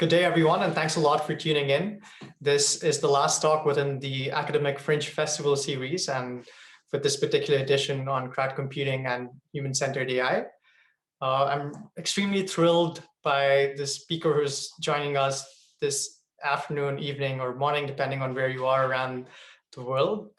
Good day, everyone, and thanks a lot for tuning in. This is the last talk within the Academic Fringe Festival series, and for this particular edition on crowd computing and human-centered AI. I'm extremely thrilled by the speaker who's joining us this afternoon, evening, or morning, depending on where you are around the world.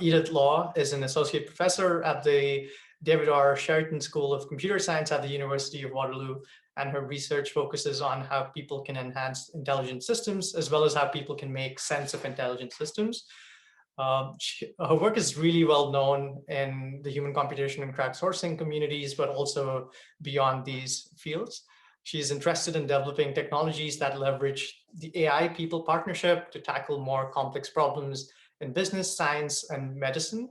Edith Law is an associate professor at the David R. Sheraton School of Computer Science at the University of Waterloo, and her research focuses on how people can enhance intelligent systems, as well as how people can make sense of intelligent systems. Her work is really well known in the human computation and crowdsourcing communities, but also beyond these fields. She's interested in developing technologies that leverage the AI-people partnership to tackle more complex problems in business, science, and medicine,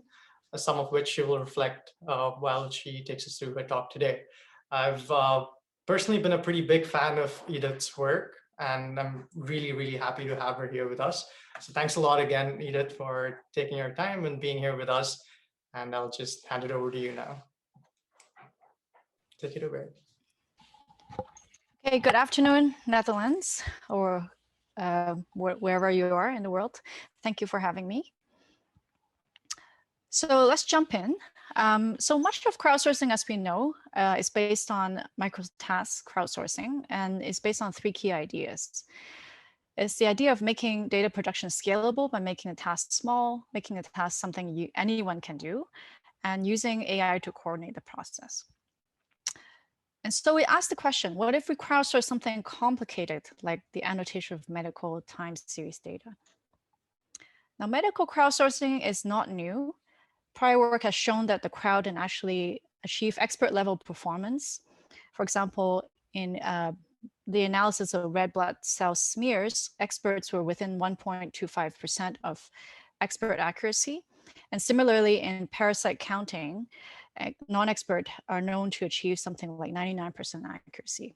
some of which she will reflect while she takes us through her talk today. I've personally been a pretty big fan of Edith's work, and I'm really, really happy to have her here with us. So thanks a lot again, Edith, for taking your time and being here with us. And I'll just hand it over to you now. Take it away. Okay, good afternoon, Netherlands, or wherever you are in the world. Thank you for having me. So let's jump in. So much of crowdsourcing, as we know, is based on microtask crowdsourcing, and is based on three key ideas. It's the idea of making data production scalable by making a task small, making a task something anyone can do, and using AI to coordinate the process. And so we asked the question, what if we crowdsource something complicated, like the annotation of medical time series data? Now, medical crowdsourcing is not new. Prior work has shown that the crowd can actually achieve expert level performance. For example, in the analysis of red blood cell smears, experts were within 1.25% of expert accuracy. And similarly, in parasite counting, non-expert are known to achieve something like 99% accuracy.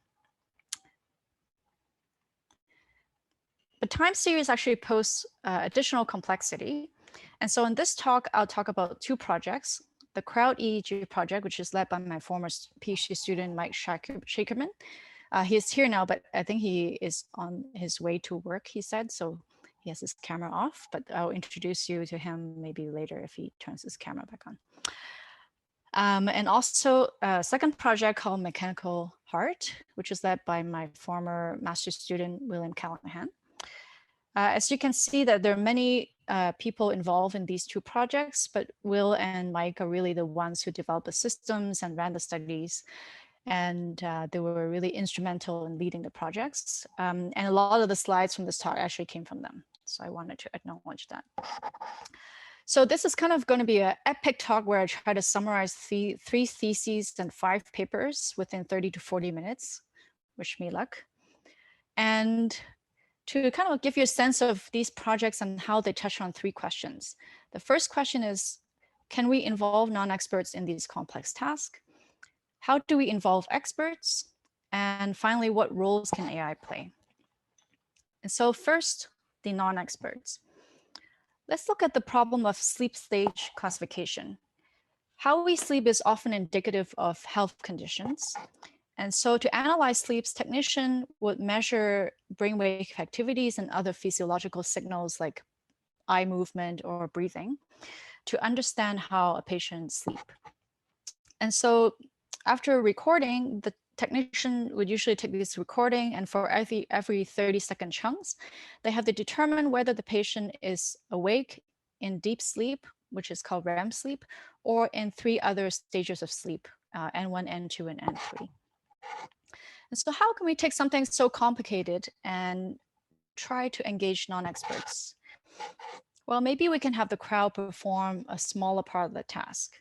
But time series actually pose additional complexity. And so in this talk, I'll talk about two projects. The Crowd EEG project, which is led by my former PhD student, Mike Shakerman. He is here now, but I think he is on his way to work, he said. So he has his camera off, but I'll introduce you to him maybe later if he turns his camera back on. And also a second project called Mechanical Heart, which is led by my former master's student, William Callahan. As you can see that there are many people involved in these two projects, but Will and Mike are really the ones who developed the systems and ran the studies. And they were really instrumental in leading the projects. And a lot of the slides from this talk actually came from them. So I wanted to acknowledge that. So this is kind of going to be an epic talk where I try to summarize three theses and 5 papers within 30 to 40 minutes. Wish me luck. And to kind of give you a sense of these projects and how they touch on 3 questions. The first question is, can we involve non-experts in these complex tasks? How do we involve experts? And finally, what roles can AI play? And so first, the non-experts. Let's look at the problem of sleep stage classification. How we sleep is often indicative of health conditions. And so to analyze sleep, technician would measure brainwave activities and other physiological signals like eye movement or breathing to understand how a patient sleep. And so after recording, the technician would usually take this recording, and for every 30-second chunks, they have to determine whether the patient is awake in deep sleep, which is called REM sleep, or in 3 other stages of sleep, N1, N2, and N3. And so how can we take something so complicated and try to engage non-experts? Well, maybe we can have the crowd perform a smaller part of the task.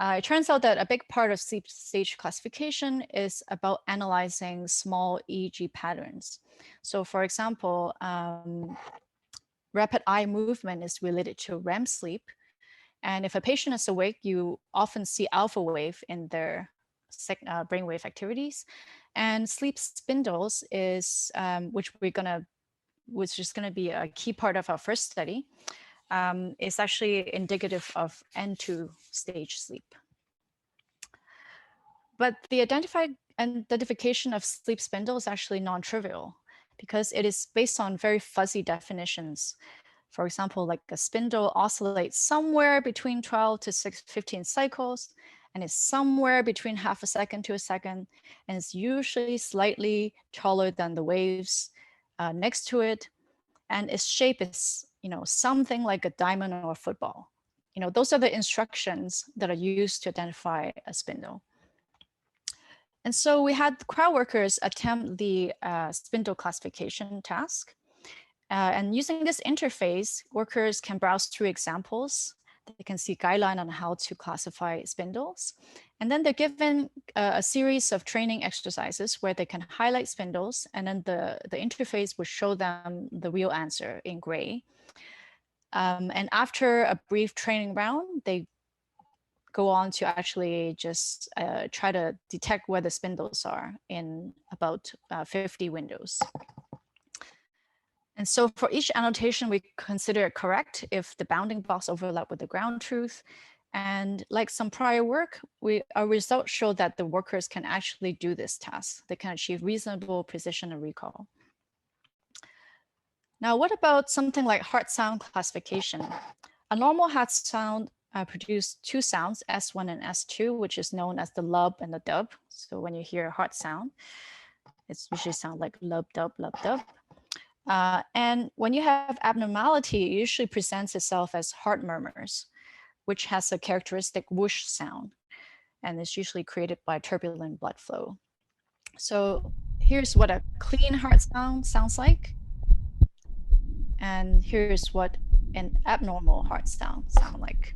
It turns out that a big part of sleep stage classification is about analyzing small EEG patterns. So for example, rapid eye movement is related to REM sleep. And if a patient is awake, you often see alpha wave in their brainwave activities. And sleep spindles is, which is going to be a key part of our first study, is actually indicative of N2 stage sleep. But the identification of sleep spindle is actually non-trivial. because it is based on very fuzzy definitions. For example, like a spindle oscillates somewhere between 12 to 15 cycles, and is somewhere between half a second to a second, and is usually slightly taller than the waves next to it, and its shape is, something like a diamond or a football. Those are the instructions that are used to identify a spindle. And so we had crowd workers attempt the spindle classification task. And using this interface, workers can browse through examples. They can see guidelines on how to classify spindles. And then they're given a series of training exercises where they can highlight spindles, and then the interface will show them the real answer in gray. And after a brief training round, they go on to actually just try to detect where the spindles are in about 50 windows. And so for each annotation, we consider it correct if the bounding box overlap with the ground truth. And like some prior work, our results show that the workers can actually do this task. They can achieve reasonable precision and recall. Now, what about something like heart sound classification? A normal heart sound produces two sounds, S1 and S2, which is known as the lub and the dub. So when you hear a heart sound, it's usually sound like lub, dub, lub, dub. And when you have abnormality, it usually presents itself as heart murmurs, which has a characteristic whoosh sound, and it's usually created by turbulent blood flow. So here's what a clean heart sound sounds like. And here's what an abnormal heart sound sounds like.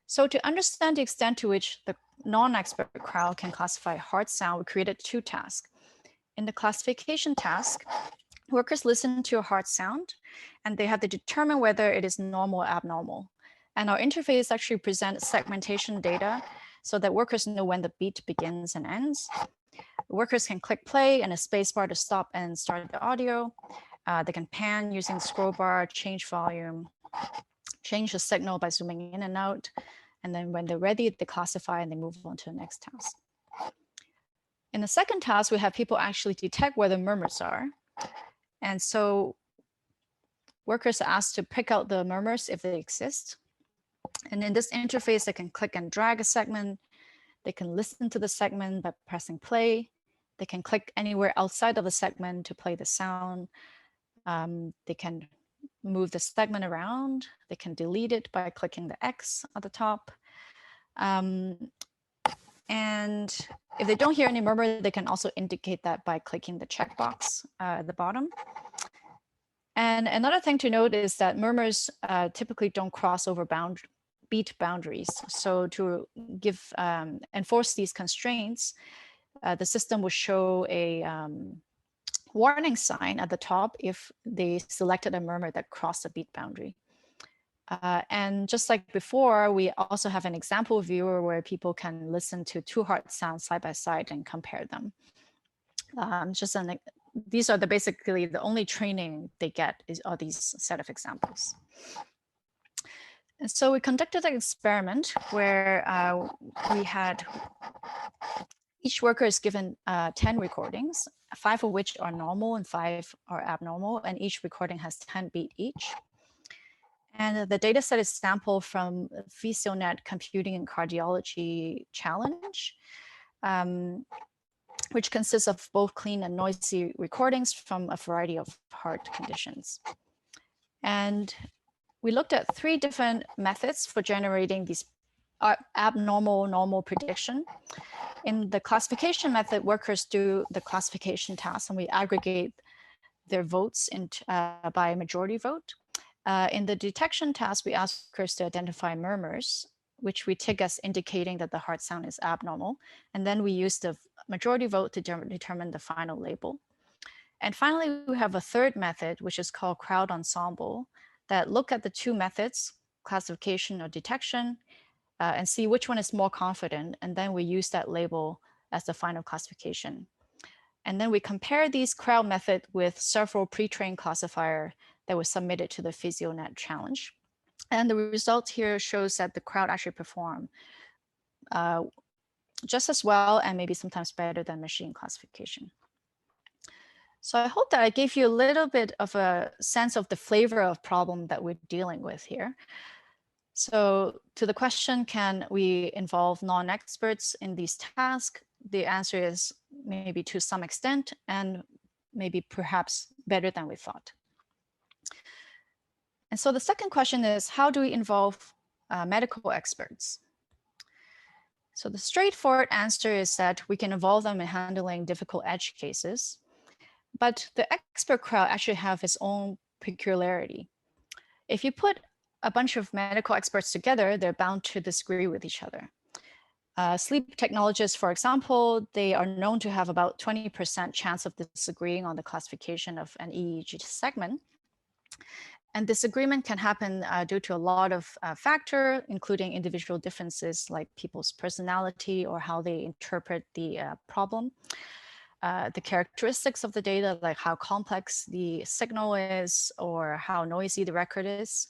So to understand the extent to which the non-expert crowd can classify heart sound, we created two tasks. In the classification task, workers listen to a heart sound, and they have to determine whether it is normal or abnormal. And our interface actually presents segmentation data so that workers know when the beat begins and ends. Workers can click play and a space bar to stop and start the audio. They can pan using scroll bar, change volume, change the signal by zooming in and out. And then when they're ready, they classify and they move on to the next task. In the second task, we have people actually detect where the murmurs are. And so workers are asked to pick out the murmurs if they exist. And in this interface, they can click and drag a segment. They can listen to the segment by pressing play. They can click anywhere outside of the segment to play the sound. They can move the segment around. They can delete it by clicking the X at the top. And if they don't hear any murmur, they can also indicate that by clicking the checkbox at the bottom. And another thing to note is that murmurs typically don't cross over beat boundaries. So to enforce these constraints, the system will show a warning sign at the top if they selected a murmur that crossed a beat boundary. And just like before, we also have an example viewer where people can listen to two heart sounds side by side and compare them. These are basically the only training they get are these set of examples. And so we conducted an experiment where we had each worker is given 10 recordings, 5 of which are normal and 5 are abnormal, and each recording has 10 beat each. And the data set is sampled from PhysioNet Computing and Cardiology Challenge, which consists of both clean and noisy recordings from a variety of heart conditions. And we looked at 3 different methods for generating these abnormal, normal prediction. In the classification method, workers do the classification task, and we aggregate their votes by majority vote. In the detection task, we ask workers to identify murmurs, which we take as indicating that the heart sound is abnormal. And then we use the majority vote to determine the final label. And finally, we have a third method, which is called crowd ensemble, that look at the 2 methods, classification or detection, and see which one is more confident. And then we use that label as the final classification. And then we compare these crowd method with several pre-trained classifier that was submitted to the PhysioNet challenge. And the result here shows that the crowd actually perform just as well and maybe sometimes better than machine classification. So I hope that I gave you a little bit of a sense of the flavor of problem that we're dealing with here. So to the question, can we involve non-experts in these tasks? The answer is maybe to some extent, and maybe perhaps better than we thought. And so the second question is, how do we involve medical experts? So the straightforward answer is that we can involve them in handling difficult edge cases, but the expert crowd actually have its own peculiarity. If you put a bunch of medical experts together, they're bound to disagree with each other. Sleep technologists, for example, they are known to have about 20% chance of disagreeing on the classification of an EEG segment. And disagreement can happen due to a lot of factors, including individual differences like people's personality or how they interpret the problem. The characteristics of the data, like how complex the signal is or how noisy the record is.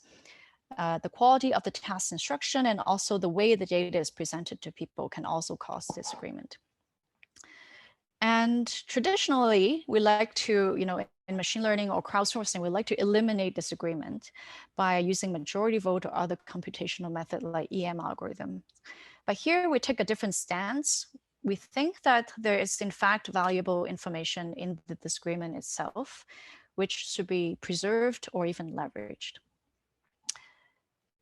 The quality of the task instruction and also the way the data is presented to people can also cause disagreement. And traditionally, we like to, in machine learning or crowdsourcing, we like to eliminate disagreement by using majority vote or other computational method like EM algorithm. But here we take a different stance. We think that there is in fact valuable information in the disagreement itself, which should be preserved or even leveraged.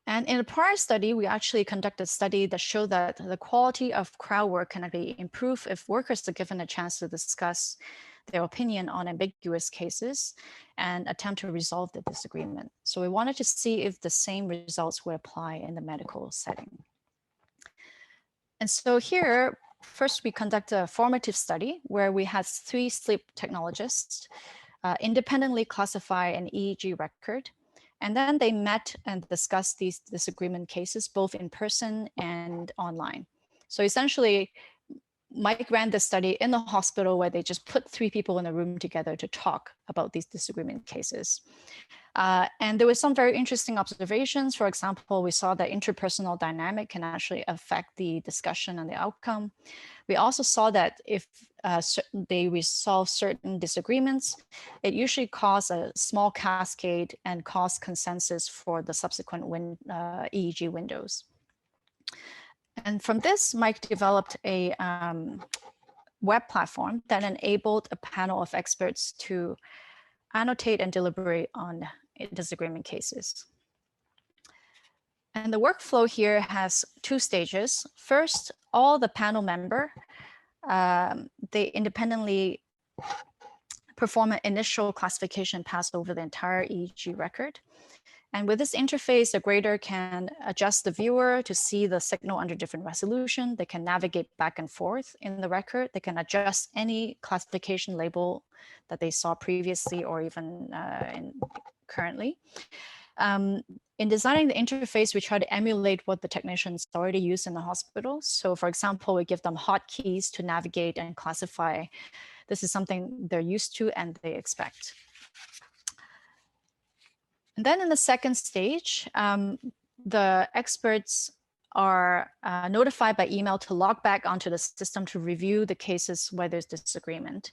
And in a prior study, we actually conducted a study that showed that the quality of crowd work can be improved if workers are given a chance to discuss their opinion on ambiguous cases and attempt to resolve the disagreement. So we wanted to see if the same results would apply in the medical setting. And so here, first we conducted a formative study where we had 3 sleep technologists independently classify an EEG record. And then they met and discussed these disagreement cases, both in person and online. So essentially, Mike ran the study in the hospital where they just put 3 people in a room together to talk about these disagreement cases. And there were some very interesting observations. For example, we saw that interpersonal dynamic can actually affect the discussion and the outcome. We also saw that if they resolve certain disagreements, it usually causes a small cascade and cause consensus for the subsequent EEG windows. And from this, Mike developed a web platform that enabled a panel of experts to annotate and deliberate on disagreement cases. And the workflow here has 2 stages. First, all the panel member, they independently perform an initial classification pass over the entire EEG record. And with this interface, the grader can adjust the viewer to see the signal under different resolution. They can navigate back and forth in the record. They can adjust any classification label that they saw previously or even currently. In designing the interface, we try to emulate what the technicians already use in the hospital. So for example, we give them hotkeys to navigate and classify. This is something they're used to and they expect. And then in the second stage, the experts are notified by email to log back onto the system to review the cases where there's disagreement.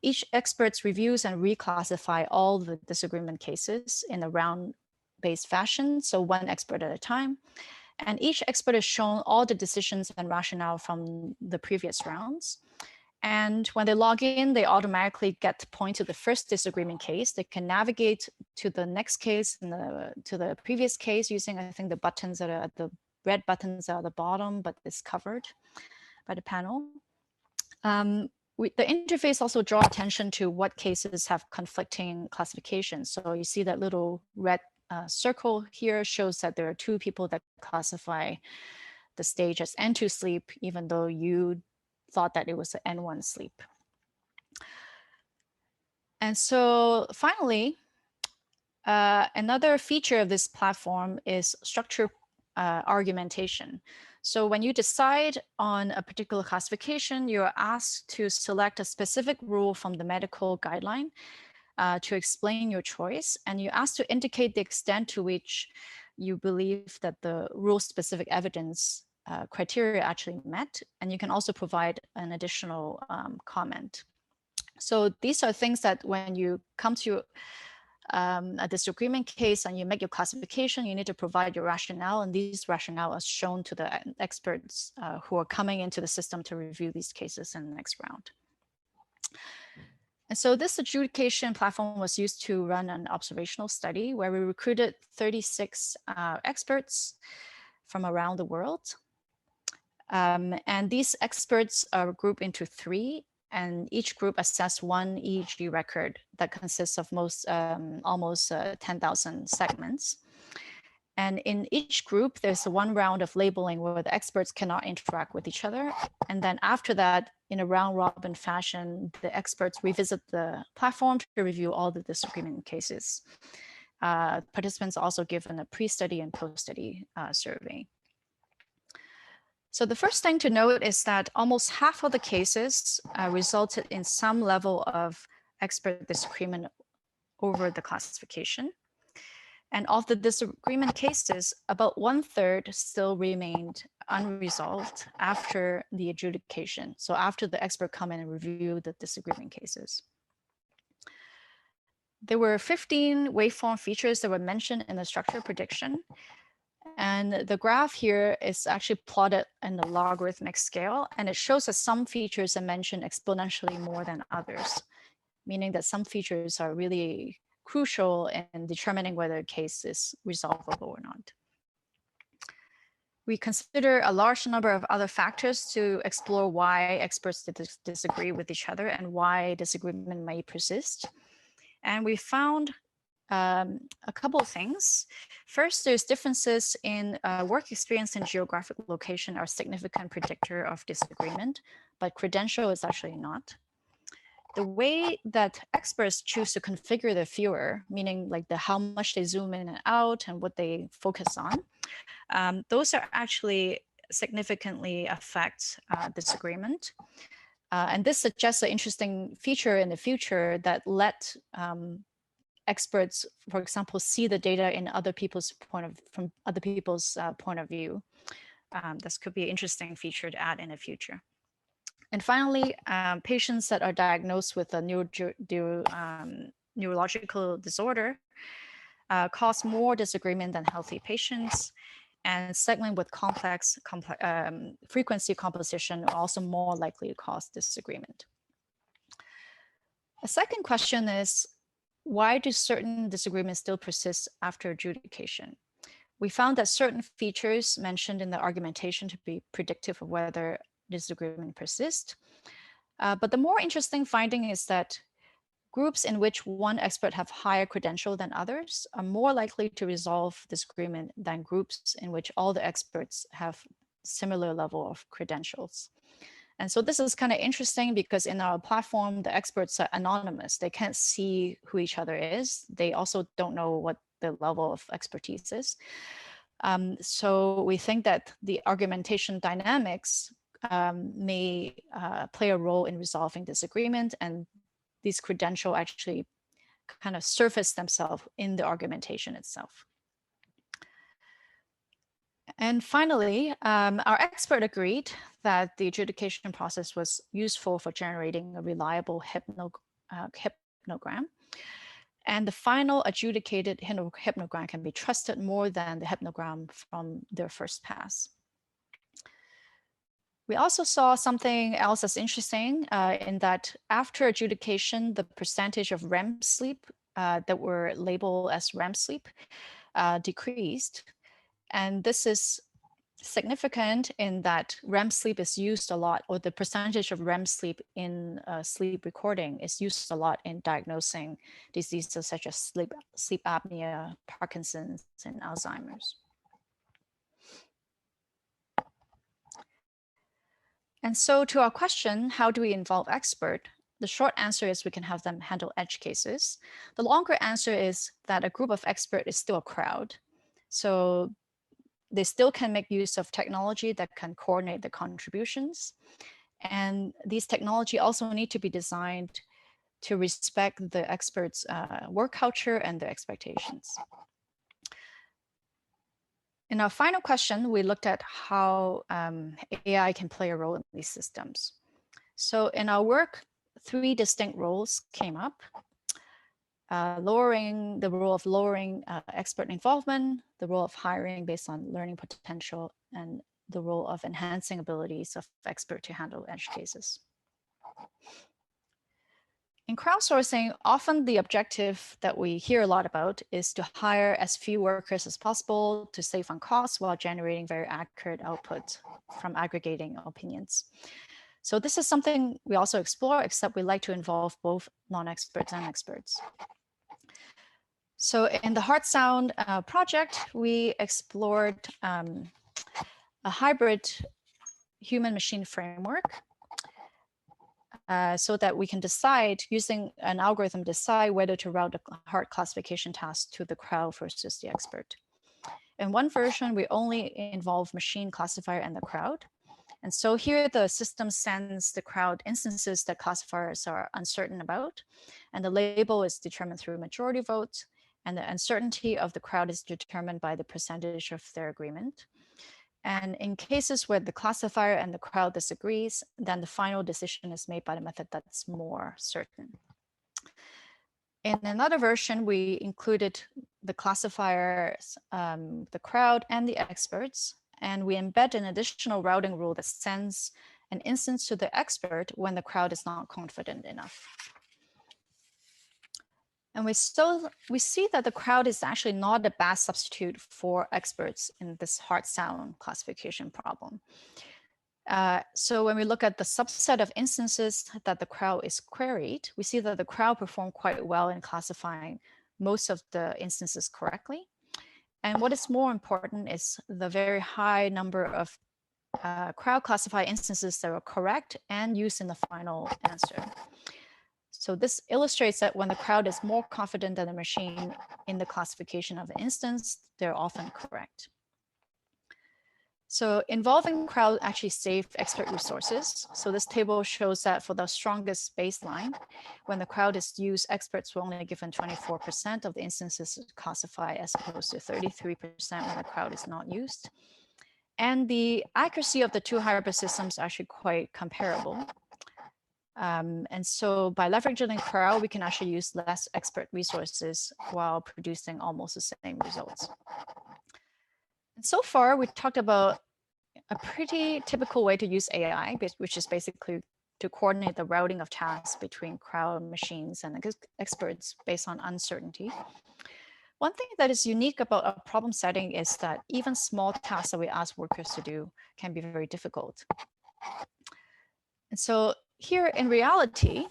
Each expert reviews and reclassify all the disagreement cases in a round-based fashion, so 1 expert at a time. And each expert is shown all the decisions and rationale from the previous rounds. And when they log in, they automatically get to point to the first disagreement case. They can navigate to the next case and to the previous case using, I think, the buttons that are the red buttons are at the bottom, but it's covered by the panel. The interface also draws attention to what cases have conflicting classifications. So you see that little red circle here shows that there are 2 people that classify the stage as N2 sleep, even though you thought that it was an N1 sleep. And so finally, another feature of this platform is structured argumentation. So when you decide on a particular classification, you're asked to select a specific rule from the medical guideline to explain your choice. And you're asked to indicate the extent to which you believe that the rule-specific evidence criteria actually met. And you can also provide an additional comment. So these are things that when you come to a disagreement case and you make your classification, you need to provide your rationale, and these rationale are shown to the experts who are coming into the system to review these cases in the next round. And so this adjudication platform was used to run an observational study where we recruited 36 experts from around the world. And these experts are grouped into 3, and each group assessed one EEG record that consists of almost 10,000 segments. And in each group, there's one round of labeling where the experts cannot interact with each other. And then after that, in a round robin fashion, the experts revisit the platform to review all the disagreement cases. Participants are also given a pre-study and post-study survey. So the first thing to note is that almost half of the cases resulted in some level of expert disagreement over the classification. And of the disagreement cases, about 1/3 still remained unresolved after the adjudication. So after the expert come in and review the disagreement cases. There were 15 waveform features that were mentioned in the structure prediction. And the graph here is actually plotted in the logarithmic scale, and it shows that some features are mentioned exponentially more than others, meaning that some features are really crucial in determining whether a case is resolvable or not. We consider a large number of other factors to explore why experts disagree with each other and why disagreement may persist. And we found a couple of things. First, there's differences in work experience and geographic location are significant predictor of disagreement, but credential is actually not. The way that experts choose to configure their viewer, meaning like how much they zoom in and out and what they focus on, those are actually significantly affect disagreement. And this suggests an interesting feature in the future that let experts, for example, see the data in other people's point of view. This could be an interesting feature to add in the future. And finally, patients that are diagnosed with a neurological disorder cause more disagreement than healthy patients. And segment with complex frequency composition are also more likely to cause disagreement. A second question is, why do certain disagreements still persist after adjudication? We found that certain features mentioned in the argumentation to be predictive of whether disagreement persists. But the more interesting finding is that groups in which one expert have higher credential than others are more likely to resolve disagreement than groups in which all the experts have similar level of credentials. And so this is kind of interesting because in our platform, the experts are anonymous. They can't see who each other is. They also don't know what the level of expertise is. So we think that the argumentation dynamics may play a role in resolving disagreement, and these credentials actually kind of surface themselves in the argumentation itself. And finally, our expert agreed that the adjudication process was useful for generating a reliable hypnogram. And the final adjudicated hypnogram can be trusted more than the hypnogram from their first pass. We also saw something else that's interesting in that after adjudication, the percentage of REM sleep that were labeled as REM sleep decreased. And this is significant in that REM sleep is used a lot, or the percentage of REM sleep in sleep recording is used a lot in diagnosing diseases such as sleep apnea, Parkinson's, and Alzheimer's. And so to our question, how do we involve expert? The short answer is we can have them handle edge cases. The longer answer is that a group of experts is still a crowd. So they still can make use of technology that can coordinate the contributions. And these technology also need to be designed to respect the experts' work culture and their expectations. In our final question, we looked at how AI can play a role in these systems. So in our work, three distinct roles came up. Lowering the role of lowering expert involvement, the role of hiring based on learning potential, and the role of enhancing abilities of expert to handle edge cases. In crowdsourcing, often the objective that we hear a lot about is to hire as few workers as possible to save on costs while generating very accurate output from aggregating opinions. So this is something we also explore, except we like to involve both non-experts and experts. So in the Heart Sound project, we explored a hybrid human-machine framework so that we can decide, using an algorithm, decide whether to route a heart classification task to the crowd versus the expert. In one version, we only involve machine classifier and the crowd. And so here the system sends the crowd instances that classifiers are uncertain about, and the label is determined through majority vote, and the uncertainty of the crowd is determined by the percentage of their agreement. And in cases where the classifier and the crowd disagrees, then the final decision is made by the method that's more certain. In another version, we included the classifiers, the crowd, and the experts, and we embed an additional routing rule that sends an instance to the expert when the crowd is not confident enough. And we see that the crowd is actually not a bad substitute for experts in this Heart Sound classification problem. So when we look at the subset of instances that the crowd is queried, we see that the crowd performed quite well in classifying most of the instances correctly. And what is more important is the very high number of crowd classified instances that were correct and used in the final answer. So this illustrates that when the crowd is more confident than the machine in the classification of an instance, they're often correct. So involving crowd actually saved expert resources. So this table shows that for the strongest baseline, when the crowd is used, experts were only given 24% of the instances to classify as opposed to 33% when the crowd is not used. And the accuracy of the two hybrid systems are actually quite comparable. And so by leveraging the crowd, we can actually use less expert resources while producing almost the same results. And so far, we talked about a pretty typical way to use AI, which is basically to coordinate the routing of tasks between crowd, machines, and experts based on uncertainty. One thing that is unique about a problem setting is that even small tasks that we ask workers to do can be very difficult. And so here in reality,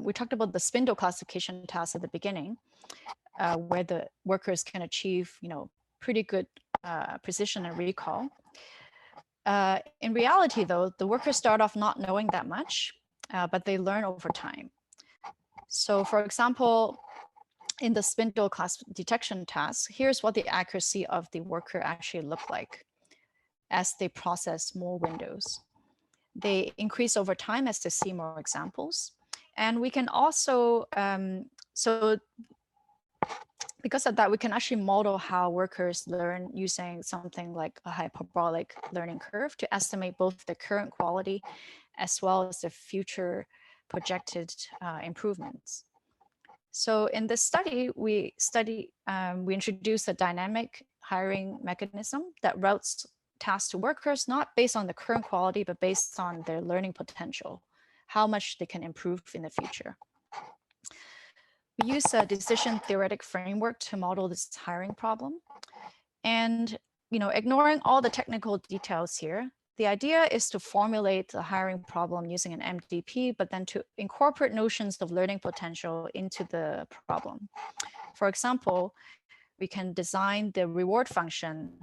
we talked about the Spindle classification task at the beginning, where the workers can achieve, pretty good precision and recall. In reality, though, the workers start off not knowing that much, but they learn over time. So for example, in the Spindle class detection task, here's what the accuracy of the worker actually looked like as they process more windows. They increase over time as they see more examples. And we can also, so because of that, we can actually model how workers learn using something like a hyperbolic learning curve to estimate both the current quality as well as the future projected improvements. So in this study, we introduced a dynamic hiring mechanism that routes tasks to workers, not based on the current quality, but based on their learning potential, how much they can improve in the future. We use a decision theoretic framework to model this hiring problem. And ignoring all the technical details here, the idea is to formulate the hiring problem using an MDP, but then to incorporate notions of learning potential into the problem. For example, we can design the reward function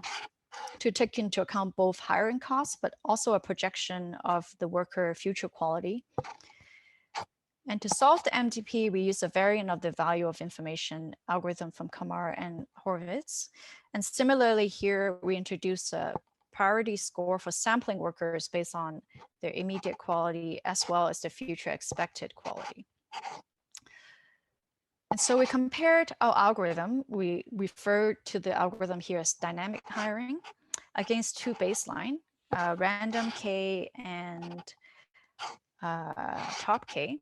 to take into account both hiring costs, but also a projection of the worker future quality. And to solve the MDP, we use a variant of the value of information algorithm from Kamar and Horvitz. And similarly here, we introduce a priority score for sampling workers based on their immediate quality as well as the future expected quality. And so we compared our algorithm. We refer to the algorithm here as dynamic hiring against two baseline, random K and top K,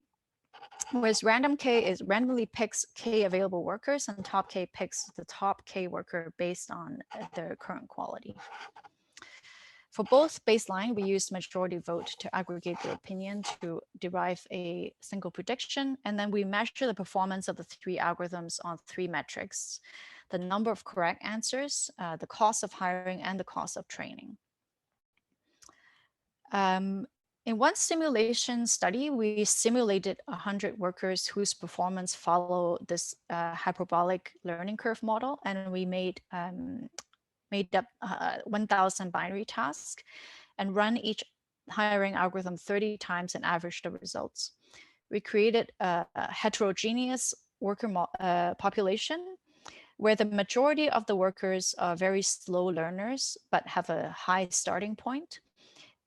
whereas random K is randomly picks K available workers, and top K picks the top K worker based on their current quality. For both baseline, we used majority vote to aggregate the opinion to derive a single prediction. And then we measure the performance of the three algorithms on three metrics: the number of correct answers, the cost of hiring, and the cost of training. In one simulation study, we simulated 100 workers whose performance follow this hyperbolic learning curve model, and we made up 1,000 binary tasks and run each hiring algorithm 30 times and averaged the results. We created a heterogeneous worker population where the majority of the workers are very slow learners but have a high starting point.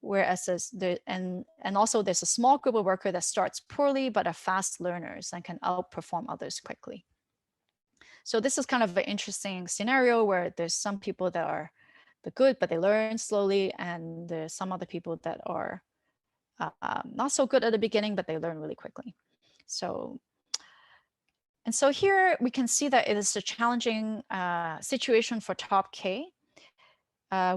Whereas also there's a small group of workers that starts poorly but are fast learners and can outperform others quickly. So this is kind of an interesting scenario where there's some people that are good, but they learn slowly, and there's some other people that are not so good at the beginning, but they learn really quickly. So here we can see that it is a challenging situation for top K,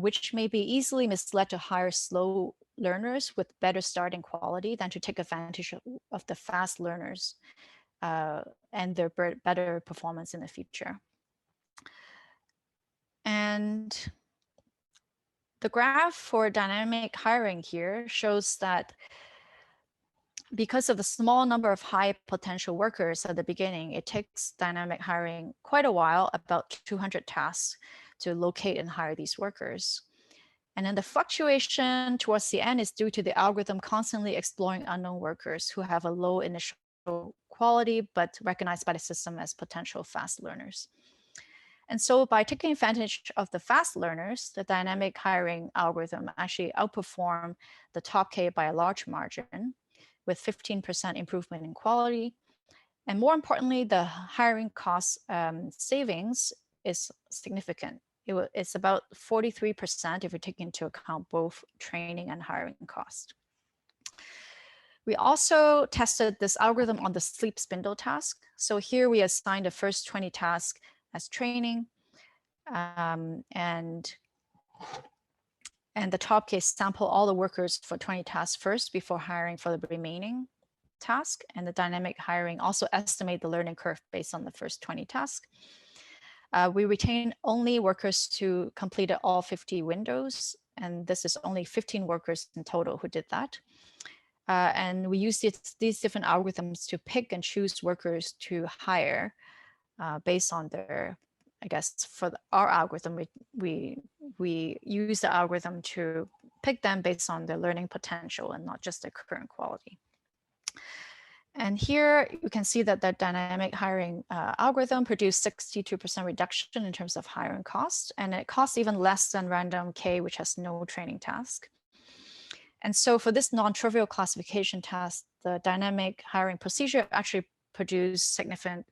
which may be easily misled to hire slow learners with better starting quality than to take advantage of the fast learners and their better performance in the future. And the graph for dynamic hiring here shows that because of the small number of high potential workers at the beginning, it takes dynamic hiring quite a while, about 200 tasks, to locate and hire these workers. And then the fluctuation towards the end is due to the algorithm constantly exploring unknown workers who have a low initial quality, but recognized by the system as potential fast learners. And so by taking advantage of the fast learners, the dynamic hiring algorithm actually outperformed the top K by a large margin, with 15% improvement in quality. And more importantly, the hiring cost savings is significant. It's about 43% if you take into account both training and hiring cost. We also tested this algorithm on the sleep spindle task. So here we assigned the first 20 tasks as training, and the top case sample all the workers for 20 tasks first before hiring for the remaining task. And the dynamic hiring also estimate the learning curve based on the first 20 tasks. We retain only workers who completed all 50 windows, and this is only 15 workers in total who did that. And we use these different algorithms to pick and choose workers to hire based on their, I guess for our algorithm, we use the algorithm to pick them based on their learning potential and not just their current quality. And here you can see that the dynamic hiring algorithm produced 62% reduction in terms of hiring cost, and it costs even less than random K, which has no training task. And so for this non-trivial classification task, the dynamic hiring procedure actually produced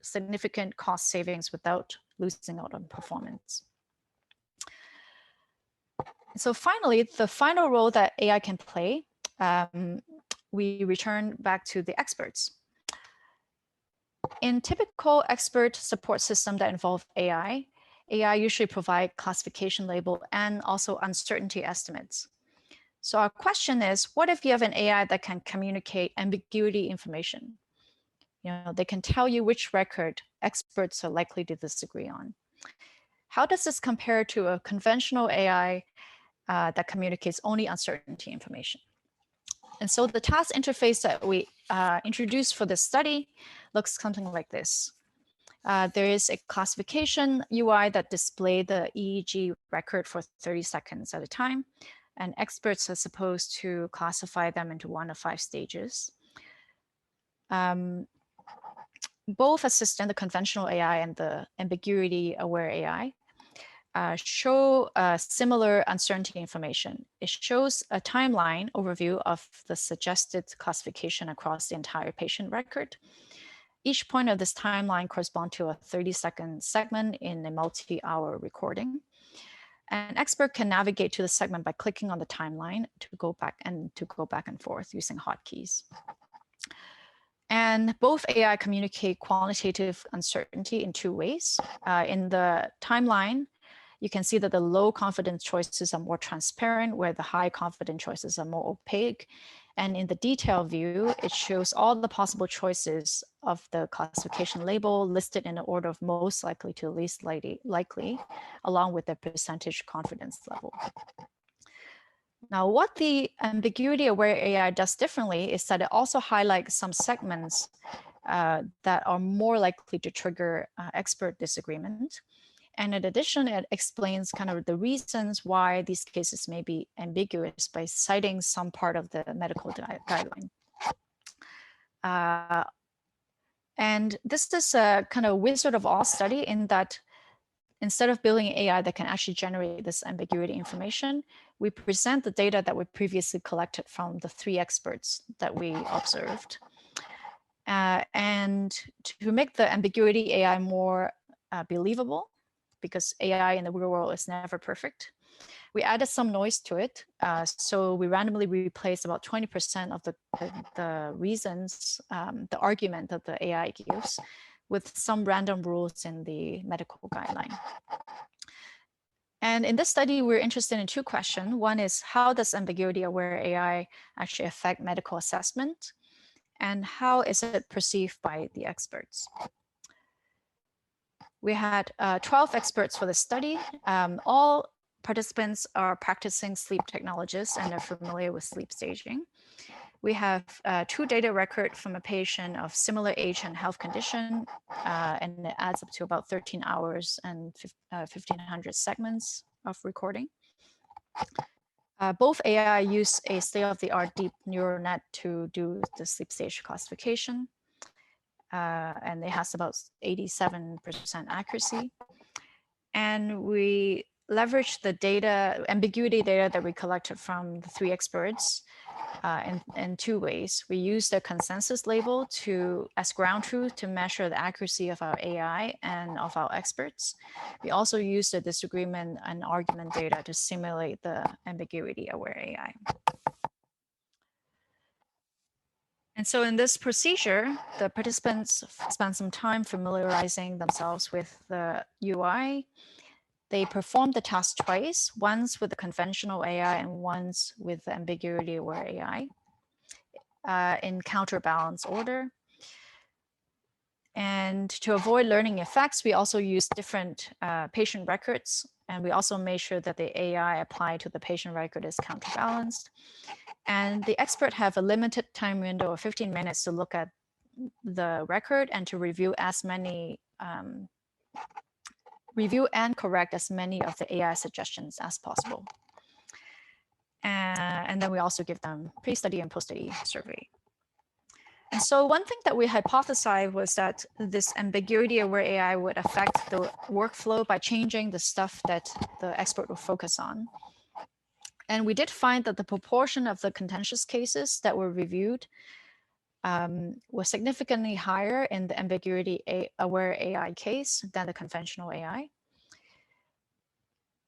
significant cost savings without losing out on performance. So finally, the final role that AI can play, we return back to the experts. In typical expert support system that involve AI usually provide classification label and also uncertainty estimates. So our question is, what if you have an AI that can communicate ambiguity information? They can tell you which record experts are likely to disagree on. How does this compare to a conventional AI that communicates only uncertainty information? And so the task interface that we introduced for this study looks something like this. There is a classification UI that displays the EEG record for 30 seconds at a time, and experts are supposed to classify them into 1 of 5 stages. Both assistant, the conventional AI and the ambiguity-aware AI, show similar uncertainty information. It shows a timeline overview of the suggested classification across the entire patient record. Each point of this timeline corresponds to a 30-second segment in a multi-hour recording. An expert can navigate to the segment by clicking on the timeline to go back and forth using hotkeys. And both AI communicate quantitative uncertainty in two ways. In the timeline, you can see that the low confidence choices are more transparent, where the high confidence choices are more opaque. And in the detail view, it shows all the possible choices of the classification label listed in the order of most likely to least likely, along with their percentage confidence level. Now, what the ambiguity-aware AI does differently is that it also highlights some segments that are more likely to trigger expert disagreement. And in addition, it explains kind of the reasons why these cases may be ambiguous by citing some part of the medical guideline. And this is a kind of Wizard of Oz study in that instead of building an AI that can actually generate this ambiguity information, we present the data that we previously collected from the 3 experts that we observed. And to make the ambiguity AI more believable, because AI in the real world is never perfect, we added some noise to it. So we randomly replaced about 20% of the reasons, the argument that the AI gives, with some random rules in the medical guideline. And in this study, we're interested in 2 questions. One is, how does ambiguity-aware AI actually affect medical assessment? And how is it perceived by the experts? We had 12 experts for the study. All participants are practicing sleep technologists and are familiar with sleep staging. We have 2 data records from a patient of similar age and health condition, and it adds up to about 13 hours and 1,500 segments of recording. Both AI use a state-of-the-art deep neural net to do the sleep stage classification, and it has about 87% accuracy. And we leveraged the data, ambiguity data that we collected from the 3 experts in 2 ways. We used the consensus label as ground truth to measure the accuracy of our AI and of our experts. We also used the disagreement and argument data to simulate the ambiguity-aware AI. And so in this procedure, the participants spent some time familiarizing themselves with the UI. They performed the task twice, once with the conventional AI and once with the ambiguity-aware AI in counterbalance order. And to avoid learning effects, we also used different patient records. And we also made sure that the AI applied to the patient record is counterbalanced. And the expert have a limited time window of 15 minutes to look at the record and to review as many, review and correct as many of the AI suggestions as possible. And then we also give them pre-study and post-study survey. And so one thing that we hypothesized was that this ambiguity-aware AI would affect the workflow by changing the stuff that the expert will focus on. And we did find that the proportion of the contentious cases that were reviewed was significantly higher in the ambiguity-aware AI case than the conventional AI.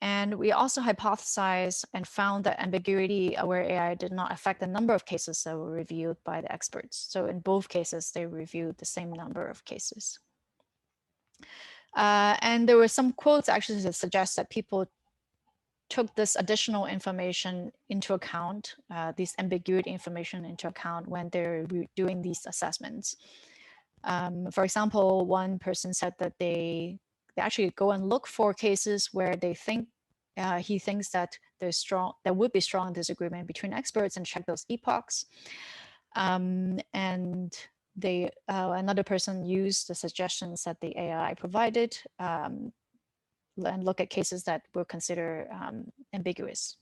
And we also hypothesized and found that ambiguity-aware AI did not affect the number of cases that were reviewed by the experts. So in both cases, they reviewed the same number of cases. And there were some quotes actually that suggest that people took this additional information into account, this ambiguity information into account when they're doing these assessments. For example, one person said that they actually go and look for cases where they think he thinks that there would be strong disagreement between experts and check those epochs. And another person used the suggestions that the AI provided and look at cases that were considered ambiguous.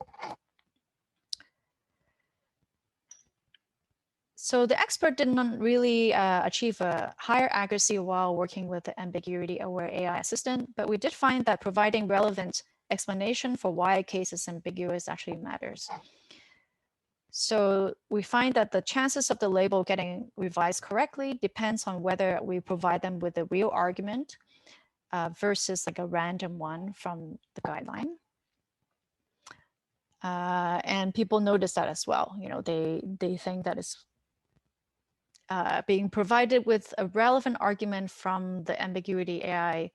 So the expert did not really achieve a higher accuracy while working with the ambiguity-aware AI assistant, but we did find that providing relevant explanation for why a case is ambiguous actually matters. So we find that the chances of the label getting revised correctly depends on whether we provide them with a real argument versus like a random one from the guideline. And people notice that as well. You know, they think that it's being provided with a relevant argument from the ambiguity AI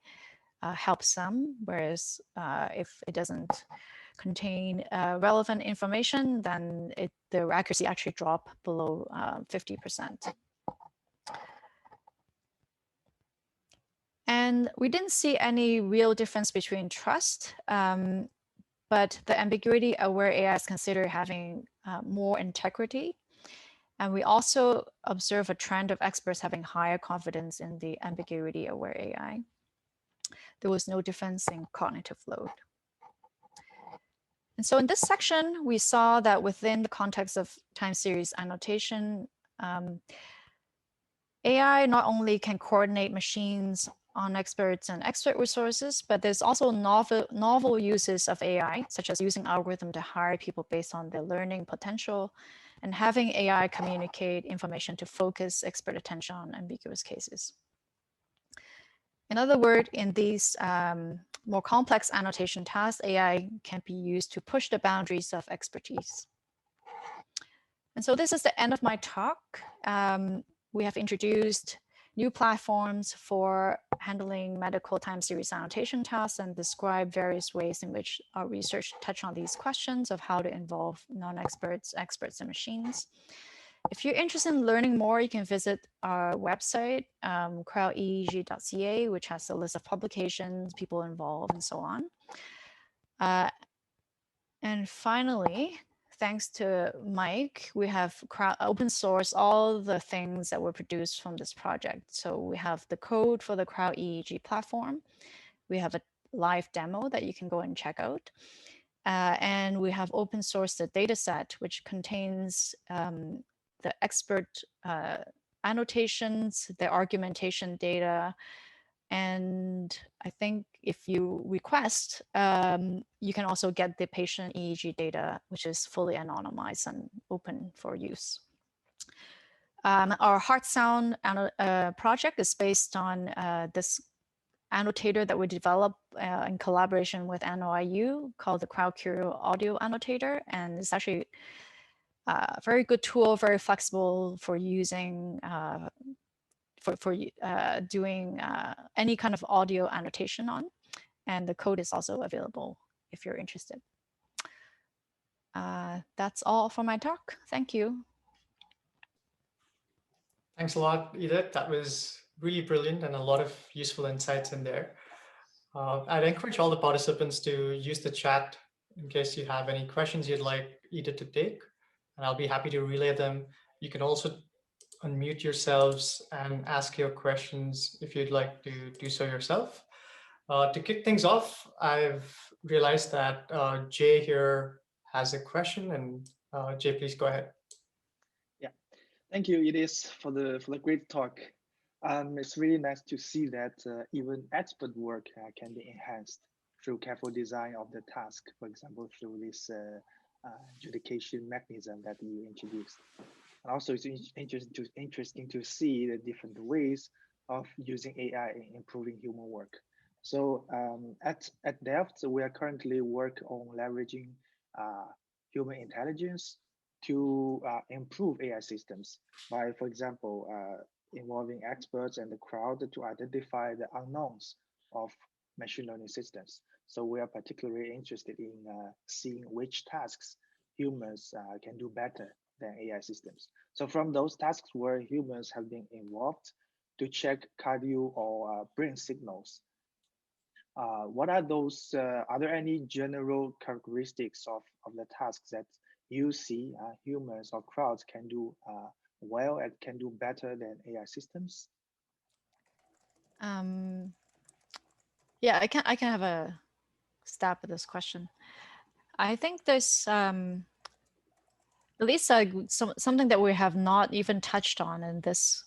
helps them, whereas if it doesn't contain relevant information, then their accuracy actually drop below 50%. And we didn't see any real difference between trust, but the ambiguity-aware AI is considered having more integrity. And we also observe a trend of experts having higher confidence in the ambiguity-aware AI. There was no difference in cognitive load. And so in this section, we saw that within the context of time series annotation, AI not only can coordinate machines on experts and expert resources, but there's also novel uses of AI, such as using algorithm to hire people based on their learning potential and having AI communicate information to focus expert attention on ambiguous cases. In other words, in these more complex annotation tasks, AI can be used to push the boundaries of expertise. And so this is the end of my talk. We have introduced new platforms for handling medical time series annotation tasks and describe various ways in which our research touch on these questions of how to involve non-experts, experts, and machines. If you're interested in learning more, you can visit our website, crowdeeg.ca, which has a list of publications, people involved, and so on. And finally, thanks to Mike, we have open source all the things that were produced from this project. So we have the code for the CrowdEEG platform. We have a live demo that you can go and check out. And we have open sourced the data set, which contains the expert annotations, the argumentation data. And I think if you request, you can also get the patient EEG data, which is fully anonymized and open for use. Our heart sound project is based on this annotator that we developed in collaboration with NYU called the CrowdCurio Audio Annotator. And it's actually a very good tool, very flexible for using for doing any kind of audio annotation on. And the code is also available if you're interested. That's all for my talk. Thank you. Thanks a lot, Edith. That was really brilliant and a lot of useful insights in there. I'd encourage all the participants to use the chat in case you have any questions you'd like Edith to take, and I'll be happy to relay them. You can also unmute yourselves and ask your questions if you'd like to do so yourself. To kick things off, I've realized that Jay here has a question, and Jay, please go ahead. Yeah, thank you, Edith, for the great talk. It's really nice to see that even expert work can be enhanced through careful design of the task, for example, through this adjudication mechanism that you introduced. And also, it's interesting to see the different ways of using AI in improving human work. So at Delft, we are currently working on leveraging human intelligence to improve AI systems by, for example, involving experts and the crowd to identify the unknowns of machine learning systems. So we are particularly interested in seeing which tasks humans can do better than AI systems. So from those tasks where humans have been involved to check cardio or brain signals, what are those, are there any general characteristics of the tasks that you see humans or crowds can do well and can do better than AI systems? Yeah, I can have a stab at this question. I think there's at least something that we have not even touched on in this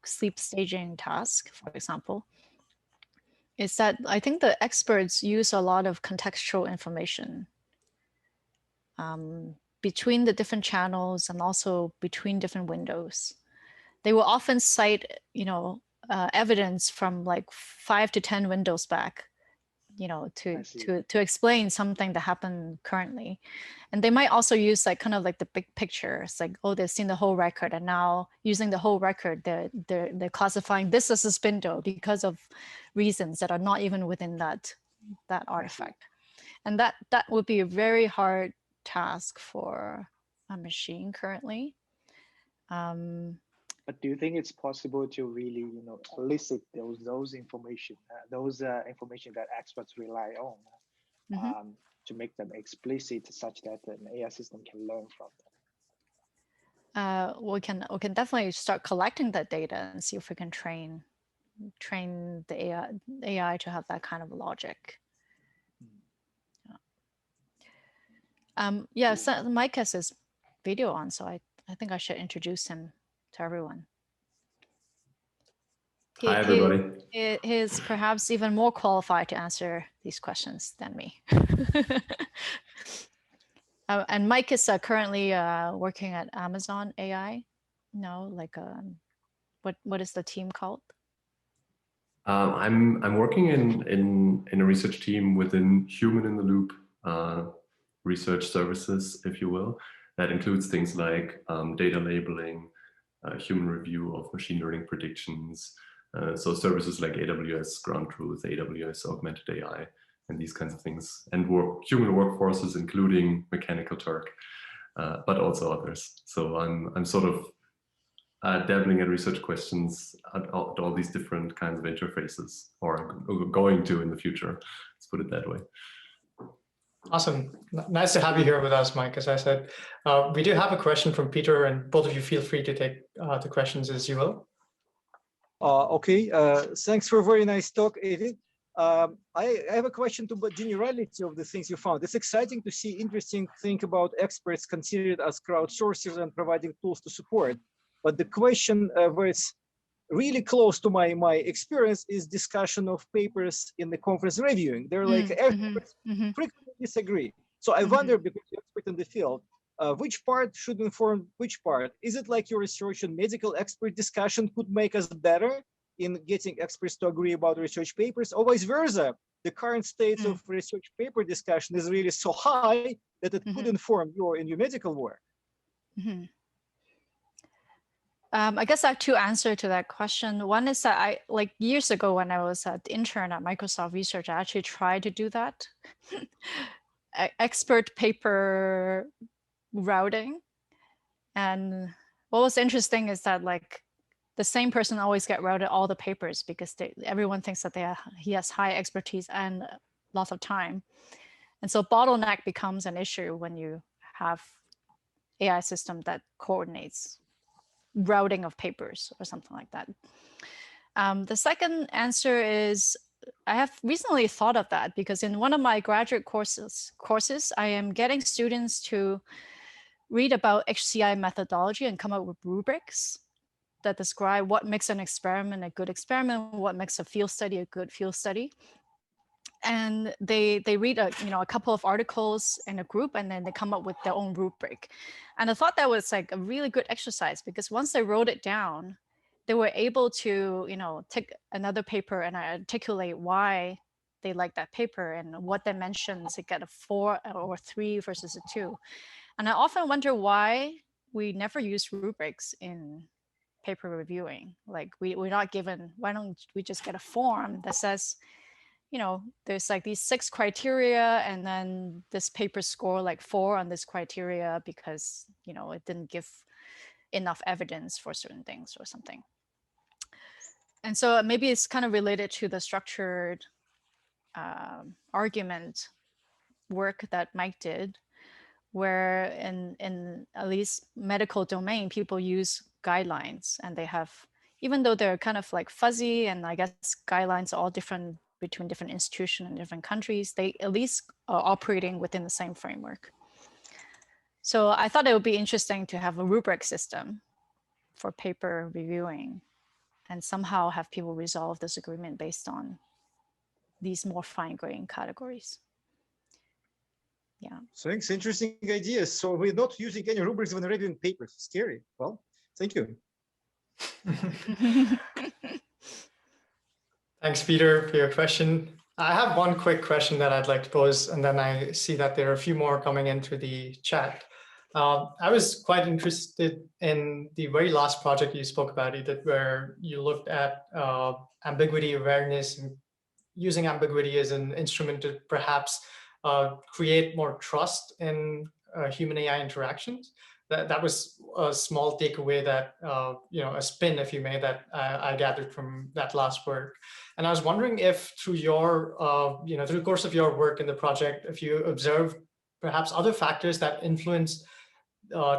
sleep staging task, for example, is that I think the experts use a lot of contextual information between the different channels and also between different windows. They will often cite, evidence from like 5 to 10 windows back you know, I see. to explain something that happened currently. And they might also use like kind of like the big picture. It's like, oh, they've seen the whole record, and now using the whole record, they're classifying this as a spindle because of reasons that are not even within that artifact. And that would be a very hard task for a machine currently. But do you think it's possible to really, you know, elicit those information, information that experts rely on, to make them explicit, such that an AI system can learn from them? We can definitely start collecting that data and see if we can train the AI to have that kind of logic. Yeah, so Mike has his video on, so I think I should introduce him to everyone. Hi, everybody. He is perhaps even more qualified to answer these questions than me. And Mike is currently working at Amazon AI. No, like what is the team called? I'm working in a research team within human in the loop research services, if you will. That includes things like data labeling, human review of machine learning predictions. So services like AWS Ground Truth, AWS Augmented AI, and these kinds of things, and human workforces, including Mechanical Turk, but also others. So I'm sort of dabbling in research questions at all these different kinds of interfaces, or going to in the future. Let's put it that way. Awesome. Nice to have you here with us, Mike. As I said, we do have a question from Peter, and both of you feel free to take the questions as you will. Okay, thanks for a very nice talk, Edith. I have a question to the generality of the things you found. It's exciting to see interesting thing about experts considered as crowdsourcers and providing tools to support. But the question where it's really close to my experience is discussion of papers in the conference reviewing. They're like experts frequently disagree. So I wonder, because you're expert in the field, which part should inform which part? Is it like your research and medical expert discussion could make us better in getting experts to agree about research papers, or vice versa? The current state of research paper discussion is really so high that it could inform your medical work. I guess I have two answers to that question. One is that I, like years ago when I was an intern at Microsoft Research, I actually tried to do that. Expert paper routing. And what was interesting is that like the same person always get routed all the papers because everyone thinks that he has high expertise and lots of time. And so bottleneck becomes an issue when you have AI system that coordinates routing of papers or something like that. The second answer is I have recently thought of that because in one of my graduate courses, I am getting students to read about HCI methodology and come up with rubrics that describe what makes an experiment a good experiment, what makes a field study a good field study. And they read a couple of articles in a group, and then they come up with their own rubric. And I thought that was like a really good exercise because once they wrote it down, they were able to take another paper and articulate why they like that paper and what dimensions it get a 4 or 3 versus a 2. And I often wonder why we never use rubrics in paper reviewing. Like we're not given, why don't we just get a form that says, there's like these 6 criteria, and then this paper score like 4 on this criteria because, it didn't give enough evidence for certain things or something. And so maybe it's kind of related to the structured argument work that Mike did, where in at least medical domain, people use guidelines, and they have, even though they're kind of like fuzzy, and I guess guidelines are all different between different institutions and different countries, they at least are operating within the same framework. So I thought it would be interesting to have a rubric system for paper reviewing and somehow have people resolve disagreement based on these more fine-grained categories. Yeah. Thanks, interesting ideas. So we're not using any rubrics when reviewing papers. Scary. Well, thank you. Thanks, Peter, for your question. I have one quick question that I'd like to pose, and then I see that there are a few more coming into the chat. I was quite interested in the very last project you spoke about, Edith, where you looked at ambiguity awareness and using ambiguity as an instrument to perhaps create more trust in human AI interactions. That was a small takeaway that, a spin, if you may, that I gathered from that last work. And I was wondering if through your, through the course of your work in the project, if you observed perhaps other factors that influence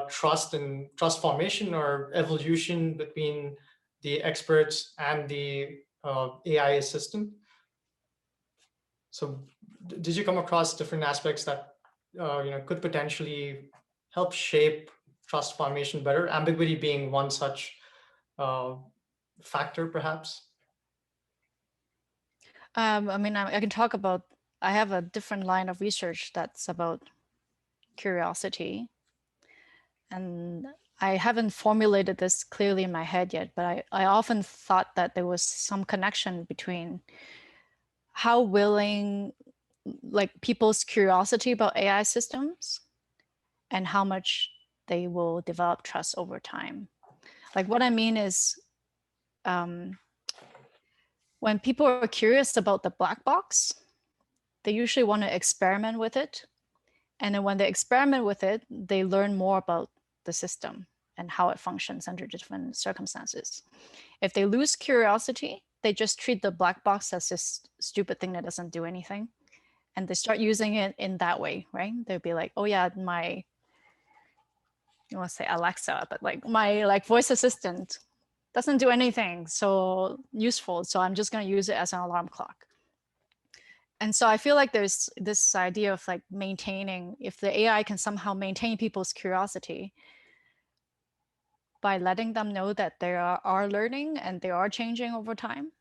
trust and trust formation or evolution between the experts and the AI assistant. So did you come across different aspects that could potentially help shape trust formation better, ambiguity being one such factor, perhaps? I mean, I can talk about, I have a different line of research that's about curiosity. And I haven't formulated this clearly in my head yet, but I often thought that there was some connection between how willing, like people's curiosity about AI systems and how much they will develop trust over time. Like what I mean is, when people are curious about the black box, they usually want to experiment with it. And then when they experiment with it, they learn more about the system and how it functions under different circumstances. If they lose curiosity, they just treat the black box as this stupid thing that doesn't do anything. And they start using it in that way, right? They'll be like, oh yeah, you want to say Alexa, but like my voice assistant doesn't do anything so useful. So I'm just going to use it as an alarm clock. And so I feel like there's this idea of like maintaining, if the AI can somehow maintain people's curiosity by letting them know that they are learning and they are changing over time,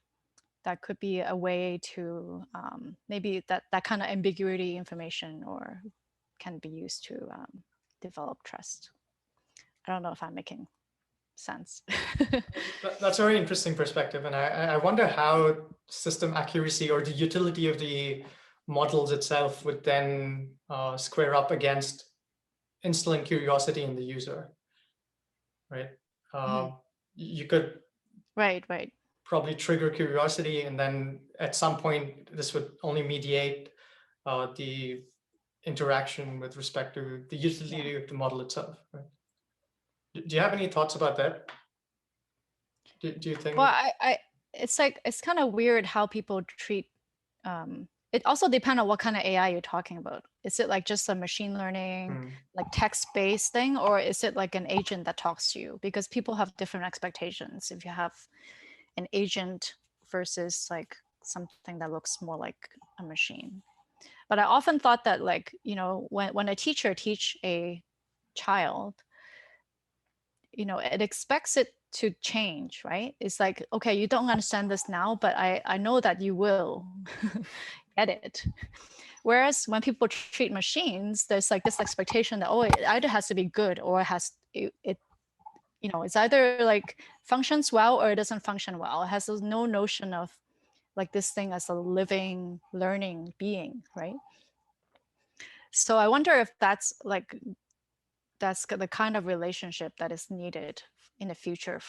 that could be a way to maybe that kind of ambiguity information or can be used to develop trust. I don't know if I'm making sense. That's a very interesting perspective. And I wonder how system accuracy or the utility of the models itself would then square up against instilling curiosity in the user, right? You could right. probably trigger curiosity, and then at some point, this would only mediate the interaction with respect to the utility of the model itself, right? Do you have any thoughts about that? Do you think? Well, it's kind of weird how people treat. It also depends on what kind of AI you're talking about. Is it like just a machine learning, like text-based thing, or is it like an agent that talks to you? Because people have different expectations. If you have an agent versus like something that looks more like a machine. But I often thought that when a teacher teach a child, it expects it to change, right? It's like, okay, you don't understand this now, but I know that you will get it. Whereas when people treat machines, there's like this expectation that, oh, it either has to be good or it's either like functions well or it doesn't function well. It has no notion of like this thing as a living, learning being, right? So I wonder if that's the kind of relationship that is needed in the future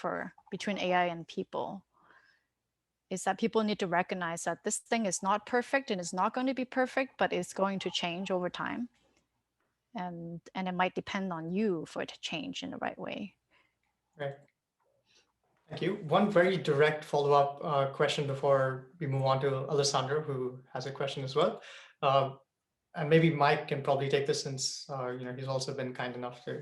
between AI and people, is that people need to recognize that this thing is not perfect and it's not going to be perfect, but it's going to change over time. And it might depend on you for it to change in the right way. Right. Thank you. One very direct follow-up question before we move on to Alessandro, who has a question as well. And maybe Mike can probably take this since he's also been kind enough to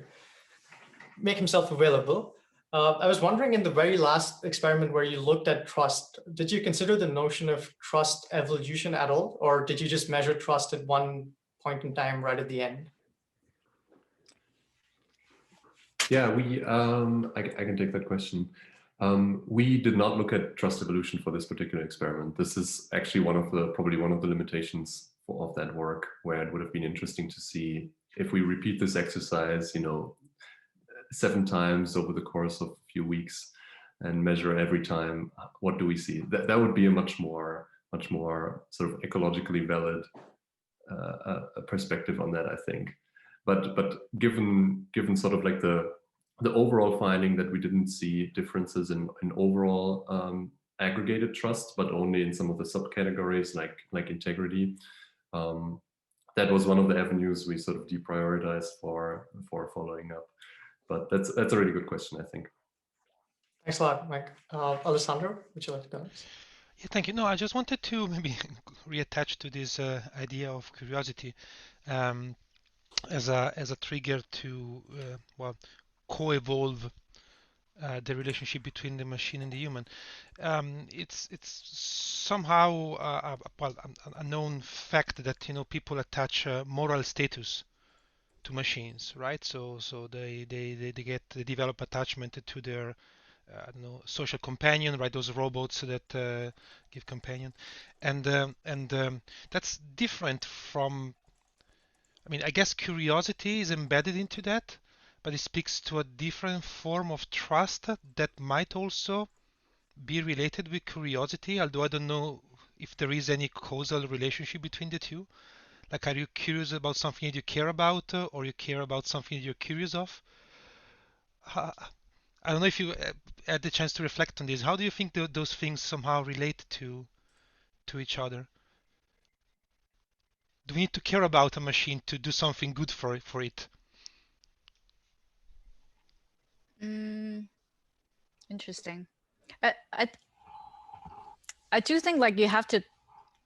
make himself available. I was wondering, in the very last experiment where you looked at trust, did you consider the notion of trust evolution at all, or did you just measure trust at one point in time right at the end? Yeah, I can take that question. We did not look at trust evolution for this particular experiment. This is actually probably one of the limitations of that work, where it would have been interesting to see if we repeat this exercise, 7 times over the course of a few weeks and measure every time, what do we see? That would be a much more much more sort of ecologically valid perspective on that, I think. But given sort of like the overall finding that we didn't see differences in overall aggregated trust, but only in some of the subcategories like integrity, that was one of the avenues we sort of deprioritized for following up. But that's a really good question, I think. Thanks a lot, Mike. Alessandro, would you like to go next? Yeah, thank you. No, I just wanted to maybe reattach to this idea of curiosity as a trigger to well, co-evolve the relationship between the machine and the human. It's somehow a known fact that people attach moral status to machines, right? So they develop attachment to their I don't know, social companion, right? Those robots that give companion, and that's different from. I mean, I guess curiosity is embedded into that, but it speaks to a different form of trust that might also be related with curiosity, although I don't know if there is any causal relationship between the two. Like, are you curious about something that you care about, or you care about something that you're curious of? I don't know if you had the chance to reflect on this. How do you think those things somehow relate to each other? Do we need to care about a machine to do something good for it? Interesting. I do think like you have to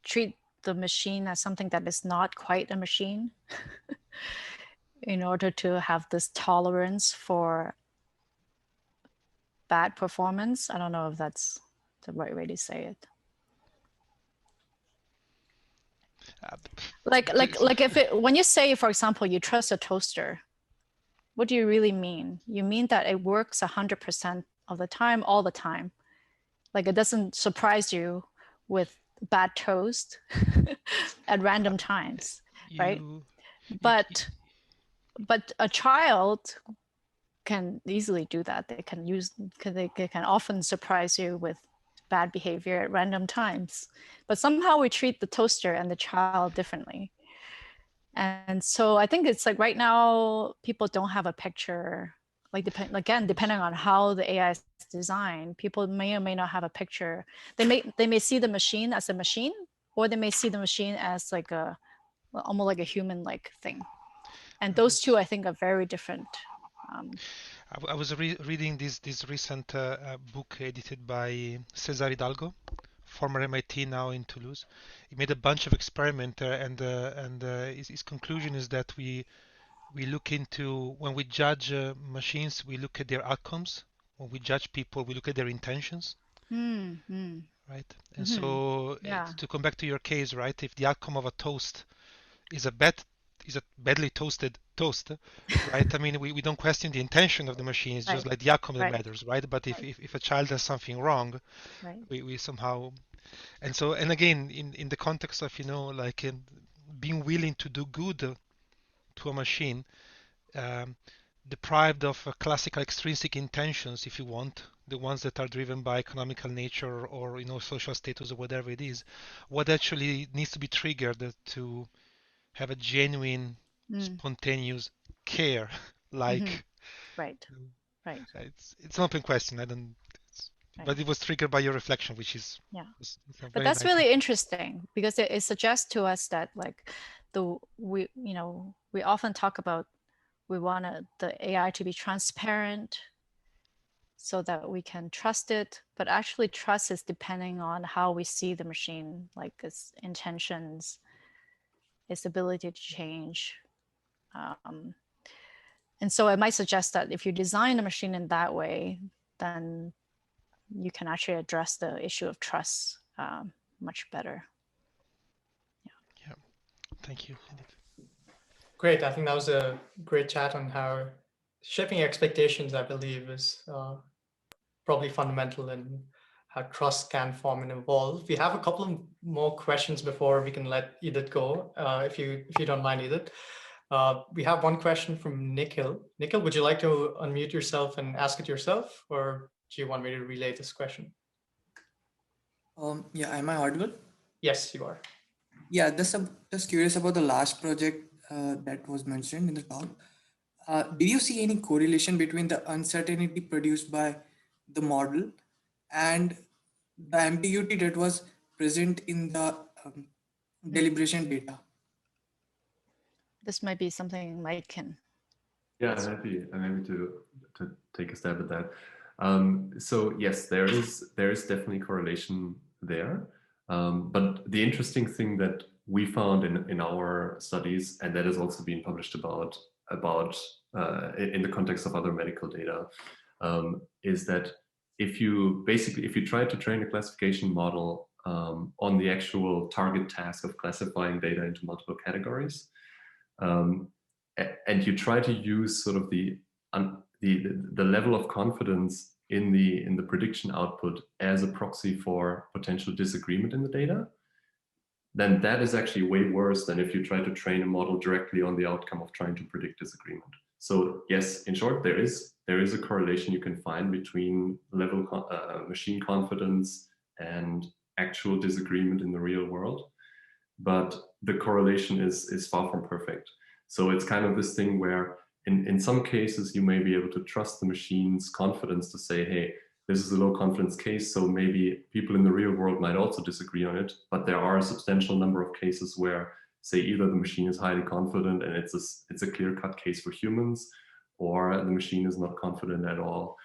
treat the machine as something that is not quite a machine in order to have this tolerance for bad performance. I don't know if that's the right way to say it. Like when you say, for example, you trust a toaster, what do you really mean? You mean that it works 100% of the time, all the time. Like it doesn't surprise you with bad toast at random times, right? But a child can easily do that. They can often surprise you with bad behavior at random times. But somehow we treat the toaster and the child differently. And so I think it's like right now people don't have a picture, like depending on how the AI is designed, people may or may not have a picture. They may see the machine as a machine, or they may see the machine as like almost like a human-like thing. And those two I think are very different. I was reading this recent book edited by Cesar Hidalgo, former MIT, now in Toulouse. He made a bunch of experiments, and his conclusion is that we look into, when we judge machines, we look at their outcomes. When we judge people, we look at their intentions. Right? And so to come back to your case, right? If the outcome of a toast is a badly toasted toast, right? I mean, we don't question the intention of the machine. It's just like the outcome that matters, right? But if a child does something wrong, we somehow, and again, in the context of like being willing to do good to a machine, deprived of classical extrinsic intentions, if you want, the ones that are driven by economical nature or social status or whatever it is, what actually needs to be triggered to have a genuine, spontaneous care, like right. It's an open question. But it was triggered by your reflection, which is But that's nice. Really interesting, because it suggests to us that like we often talk about we want the AI to be transparent so that we can trust it, but actually trust is depending on how we see the machine, like its intentions, its ability to change. And so it might suggest that if you design a machine in that way, then you can actually address the issue of trust much better. Yeah. Thank you. Great. I think that was a great chat on how shaping expectations, I believe, is probably fundamental in how trust can form and evolve. We have a couple of more questions before we can let Edith go, if you don't mind, Edith. We have one question from Nikhil. Nikhil, would you like to unmute yourself and ask it yourself, or do you want me to relay this question? Yeah, am I audible? Yes, you are. Yeah, just curious about the last project that was mentioned in the talk. Did you see any correlation between the uncertainty produced by the model and the ambiguity that was present in the deliberation data? This might be something Mike can. Yeah, I'm happy to take a stab at that. So yes, there is definitely correlation there. But the interesting thing that we found in our studies, and that has also been published about in the context of other medical data, is that if you try to train a classification model on the actual target task of classifying data into multiple categories, and you try to use sort of the level of confidence in the prediction output as a proxy for potential disagreement in the data, then that is actually way worse than if you try to train a model directly on the outcome of trying to predict disagreement. So yes, in short, there is a correlation you can find between machine confidence and actual disagreement in the real world, but the correlation is far from perfect. So it's kind of this thing where in some cases you may be able to trust the machine's confidence to say, hey, this is a low confidence case, so maybe people in the real world might also disagree on it, but there are a substantial number of cases where, say, either the machine is highly confident and it's a clear-cut case for humans, or the machine is not confident at all.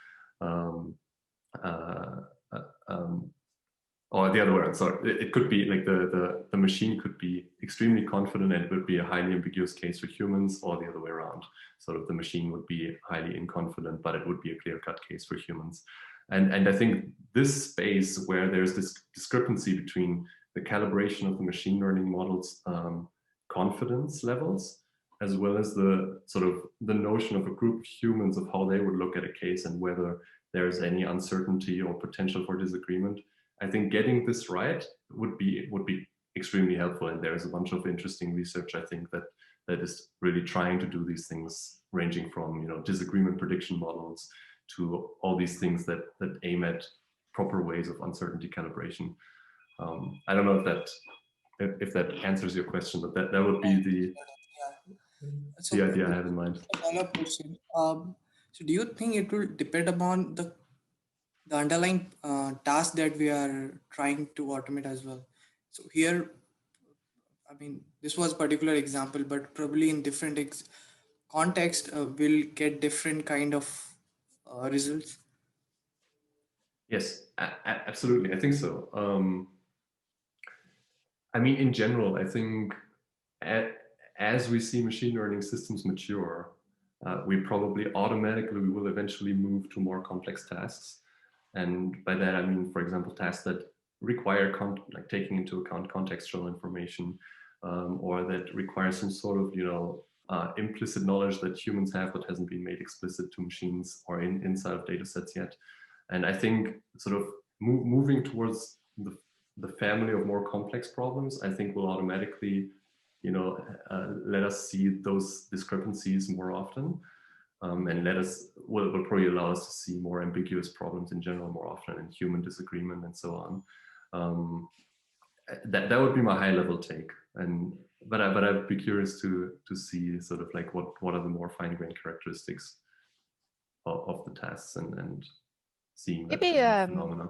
Or the other way around. So it could be like the machine could be extremely confident and it would be a highly ambiguous case for humans, or the other way around. Sort of the machine would be highly inconfident, but it would be a clear-cut case for humans. And I think this space where there's this discrepancy between the calibration of the machine learning models' confidence levels, as well as the sort of the notion of a group of humans of how they would look at a case and whether there's any uncertainty or potential for disagreement. I think getting this right would be extremely helpful, and there's a bunch of interesting research, I think, that is really trying to do these things, ranging from disagreement prediction models to all these things that aim at proper ways of uncertainty calibration. I don't know if that answers your question, but that would be the idea I have in mind. A follow-up question. So do you think it will depend upon the underlying task that we are trying to automate as well? So here, I mean, this was a particular example, but probably in different context, we'll get different kind of results. Yes, absolutely. I think so. I mean, in general, I think as we see machine learning systems mature, we probably automatically will eventually move to more complex tasks. And by that, I mean, for example, tasks that require like taking into account contextual information, or that require some sort of, implicit knowledge that humans have but hasn't been made explicit to machines or inside of data sets yet. And I think sort of moving towards the family of more complex problems, I think will automatically, let us see those discrepancies more often. And will probably allow us to see more ambiguous problems in general more often, and human disagreement and so on. That would be my high level take. But I'd be curious to see sort of like what are the more fine grained characteristics of the tasks and seeing that phenomena.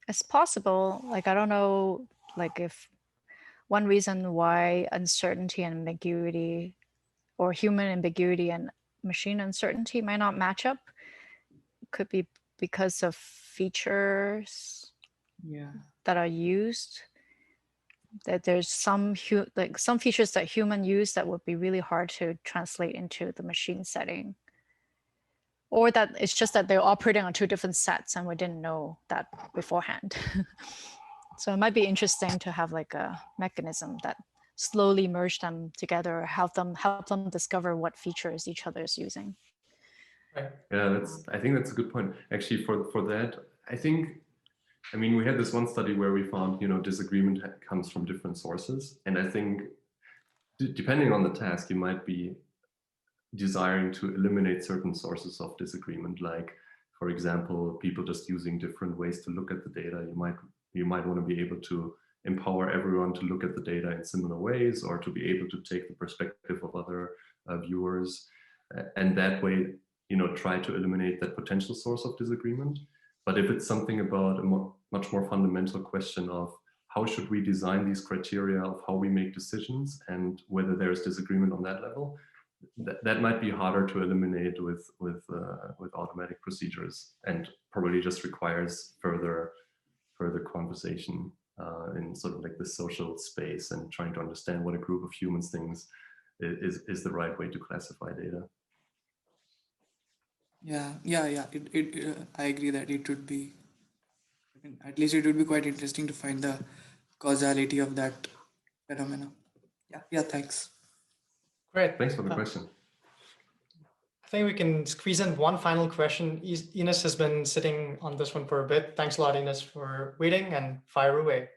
It's possible. Like, I don't know, like if one reason why uncertainty and ambiguity, or human ambiguity and machine uncertainty, might not match up could be because of features that are used. That there's some features that human use that would be really hard to translate into the machine setting, or that it's just that they're operating on two different sets and we didn't know that beforehand. So it might be interesting to have like a mechanism that slowly merge them together, help them discover what features each other is using. Right. Yeah, I think that's a good point. Actually, for that, I mean, we had this one study where we found, disagreement comes from different sources. And I think depending on the task, you might be desiring to eliminate certain sources of disagreement. Like, for example, people just using different ways to look at the data. You might want to be able to empower everyone to look at the data in similar ways, or to be able to take the perspective of other viewers, and that way, try to eliminate that potential source of disagreement. But if it's something about a much more fundamental question of how should we design these criteria of how we make decisions and whether there's disagreement on that level, that might be harder to eliminate with automatic procedures, and probably just requires further conversation in sort of like the social space, and trying to understand what a group of humans thinks is the right way to classify data. Yeah. I agree that it would be, at least it would be quite interesting to find the causality of that phenomena. Yeah, thanks. Great. Thanks for the question. I think we can squeeze in one final question. Ines has been sitting on this one for a bit. Thanks a lot, Ines, for waiting, and fire away.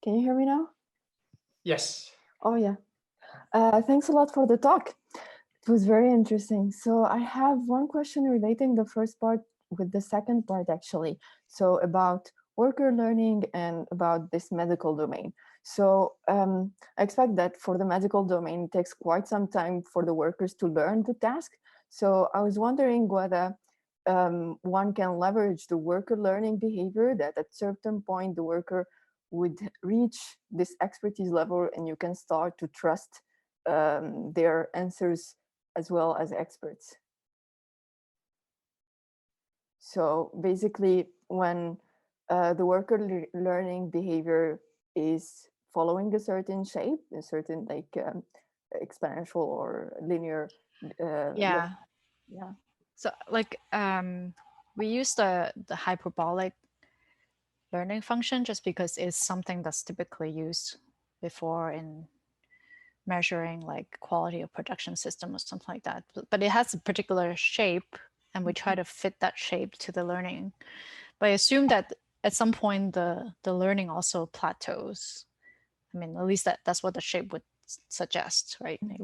Can you hear me now? Yes. Oh, yeah. Thanks a lot for the talk. It was very interesting. So I have one question relating the first part with the second part, actually. So about worker learning and about this medical domain. So I expect that for the medical domain, it takes quite some time for the workers to learn the task. So I was wondering whether one can leverage the worker learning behavior, that at certain point the worker would reach this expertise level and you can start to trust their answers as well as experts. So basically, when the worker learning behavior is following a certain shape, a certain like exponential or linear. Yeah. Yeah. So like we use the hyperbolic learning function just because it's something that's typically used before in measuring like quality of production system or something like that. But it has a particular shape, and we try to fit that shape to the learning. But I assume that at some point the learning also plateaus. I mean, at least that's what the shape would suggest, right? It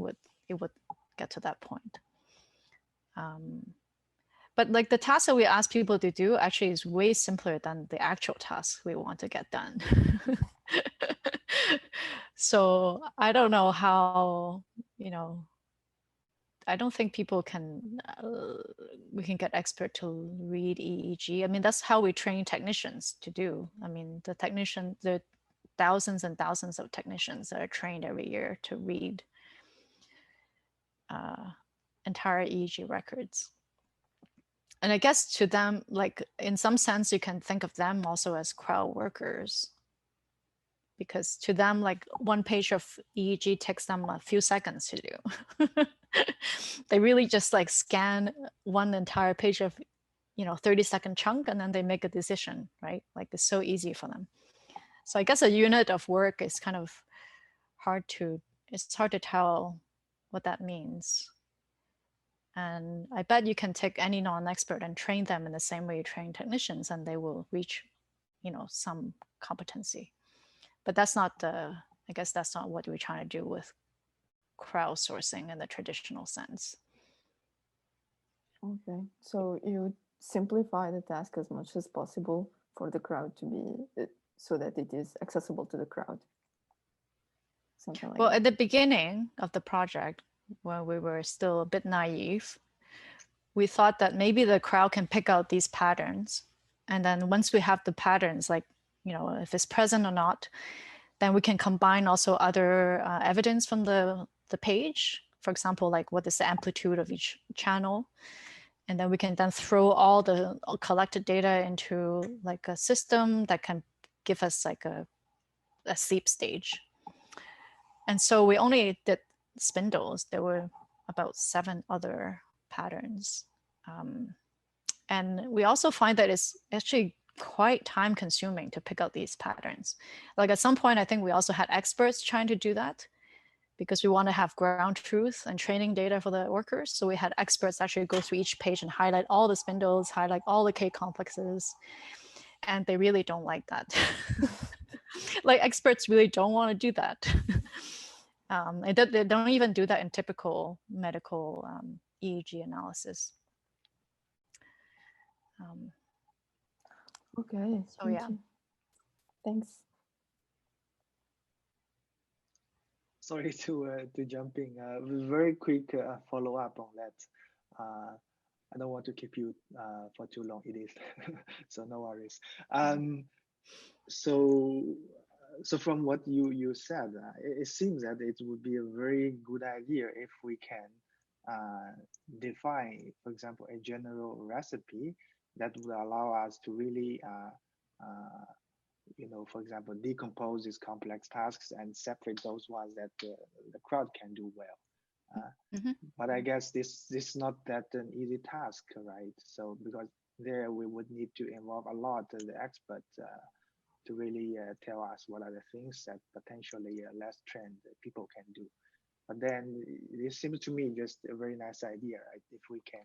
would get to that point. But like the task that we ask people to do actually is way simpler than the actual task we want to get done. So I don't know how, I don't think people can, we can get expert to read EEG. I mean, that's how we train technicians to do. I mean, the thousands and thousands of technicians that are trained every year to read entire EEG records. And I guess to them, like in some sense, you can think of them also as crowd workers, because to them, like one page of EEG takes them a few seconds to do. They really just like scan one entire page of, 30-second chunk, and then they make a decision, right? Like it's so easy for them. So I guess a unit of work is kind of it's hard to tell what that means. And I bet you can take any non-expert and train them in the same way you train technicians, and they will reach, some competency. But that's not I guess that's not what we're trying to do with crowdsourcing in the traditional sense. Okay, so you simplify the task as much as possible for the crowd to be, so that it is accessible to the crowd. Something like that. At the beginning of the project, when we were still a bit naive, we thought that maybe the crowd can pick out these patterns. And then once we have the patterns, like, if it's present or not, then we can combine also other evidence from the page. For example, like what is the amplitude of each channel? And then we can then throw all the collected data into like a system that can give us like a sleep stage. And so we only did spindles. There were about 7 other patterns. And we also find that it's actually quite time consuming to pick out these patterns. Like at some point, I think we also had experts trying to do that because we want to have ground truth and training data for the workers. So we had experts actually go through each page and highlight all the spindles, highlight all the K complexes. And they really don't like that. Like experts really don't want to do that. They don't even do that in typical medical EEG analysis. Okay. So yeah. You. Thanks. Sorry to jump in. Very quick follow up on that. I don't want to keep you for too long, Edith. So no worries. So from what you said, it seems that it would be a very good idea if we can define, for example, a general recipe that would allow us to really, for example, decompose these complex tasks and separate those ones that the crowd can do well. But I guess this is not that an easy task, right? So because there we would need to involve a lot of the experts to really tell us what are the things that potentially less trained people can do. But then it seems to me just a very nice idea, right? If we can,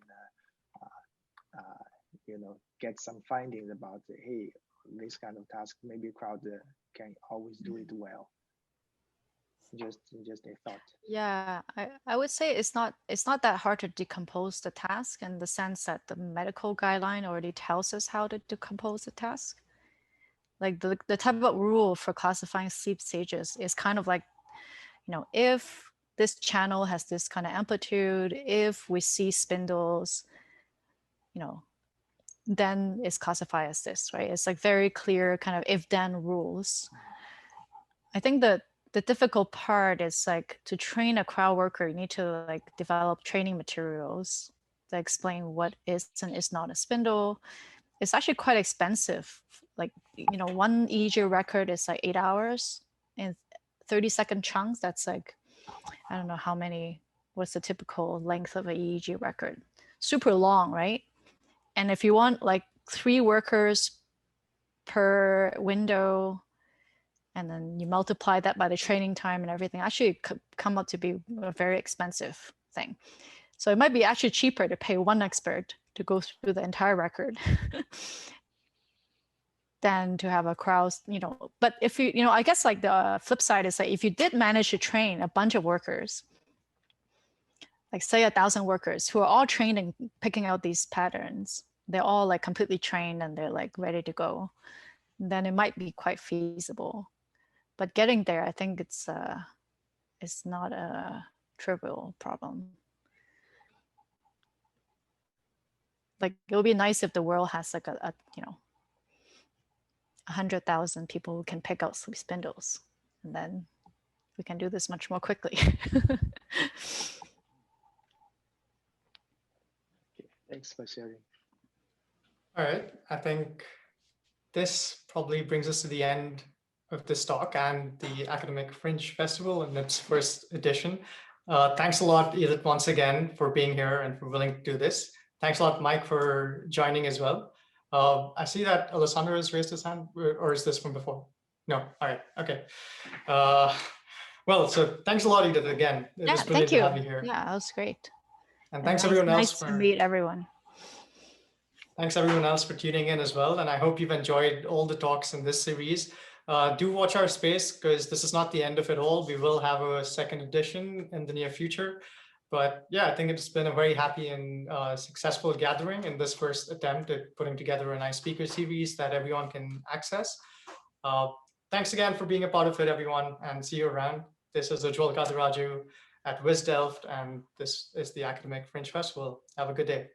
get some findings about, hey, this kind of task, maybe a crowd can always do it well. Just a thought. Yeah, I would say it's not that hard to decompose the task, in the sense that the medical guideline already tells us how to decompose the task. Like the type of rule for classifying sleep stages is kind of like, if this channel has this kind of amplitude, if we see spindles, then it's classified as this, right? It's like very clear kind of if-then rules. I think that the difficult part is like, to train a crowd worker, you need to like develop training materials that explain what is and is not a spindle. It's actually quite expensive. Like, one EEG record is like 8 hours in 30-second chunks. That's like, I don't know how many, what's the typical length of an EEG record? Super long, right? And if you want like 3 workers per window, and then you multiply that by the training time and everything, actually it could come up to be a very expensive thing. So it might be actually cheaper to pay one expert to go through the entire record than to have a crowd, But if you, I guess like the flip side is that if you did manage to train a bunch of workers, like say 1,000 workers who are all trained in picking out these patterns, they're all like completely trained and they're like ready to go, then it might be quite feasible. But getting there, I think it's not a trivial problem. Like it would be nice if the world has like a 100,000 people who can pick out sleep spindles, and then we can do this much more quickly. Thanks for sharing. All right, I think this probably brings us to the end of this talk and the Academic Fringe Festival in its first edition. Thanks a lot, Edith, once again for being here and for willing to do this. Thanks a lot, Mike, for joining as well. I see that Alessandro has raised his hand, or is this from before? No, all right, okay. Well, so thanks a lot, Edith, again. It was brilliant to have you here. Yeah, that was great. And thanks everyone else to meet everyone. Thanks everyone else for tuning in as well. And I hope you've enjoyed all the talks in this series. Do watch our space, because this is not the end of it all. We will have a second edition in the near future. But yeah, I think it's been a very happy and successful gathering in this first attempt at putting together a nice speaker series that everyone can access. Thanks again for being a part of it, everyone, and see you around. This is Ujjwal Kadiraju at WisDelft, and this is the Academic Fringe Festival. Have a good day.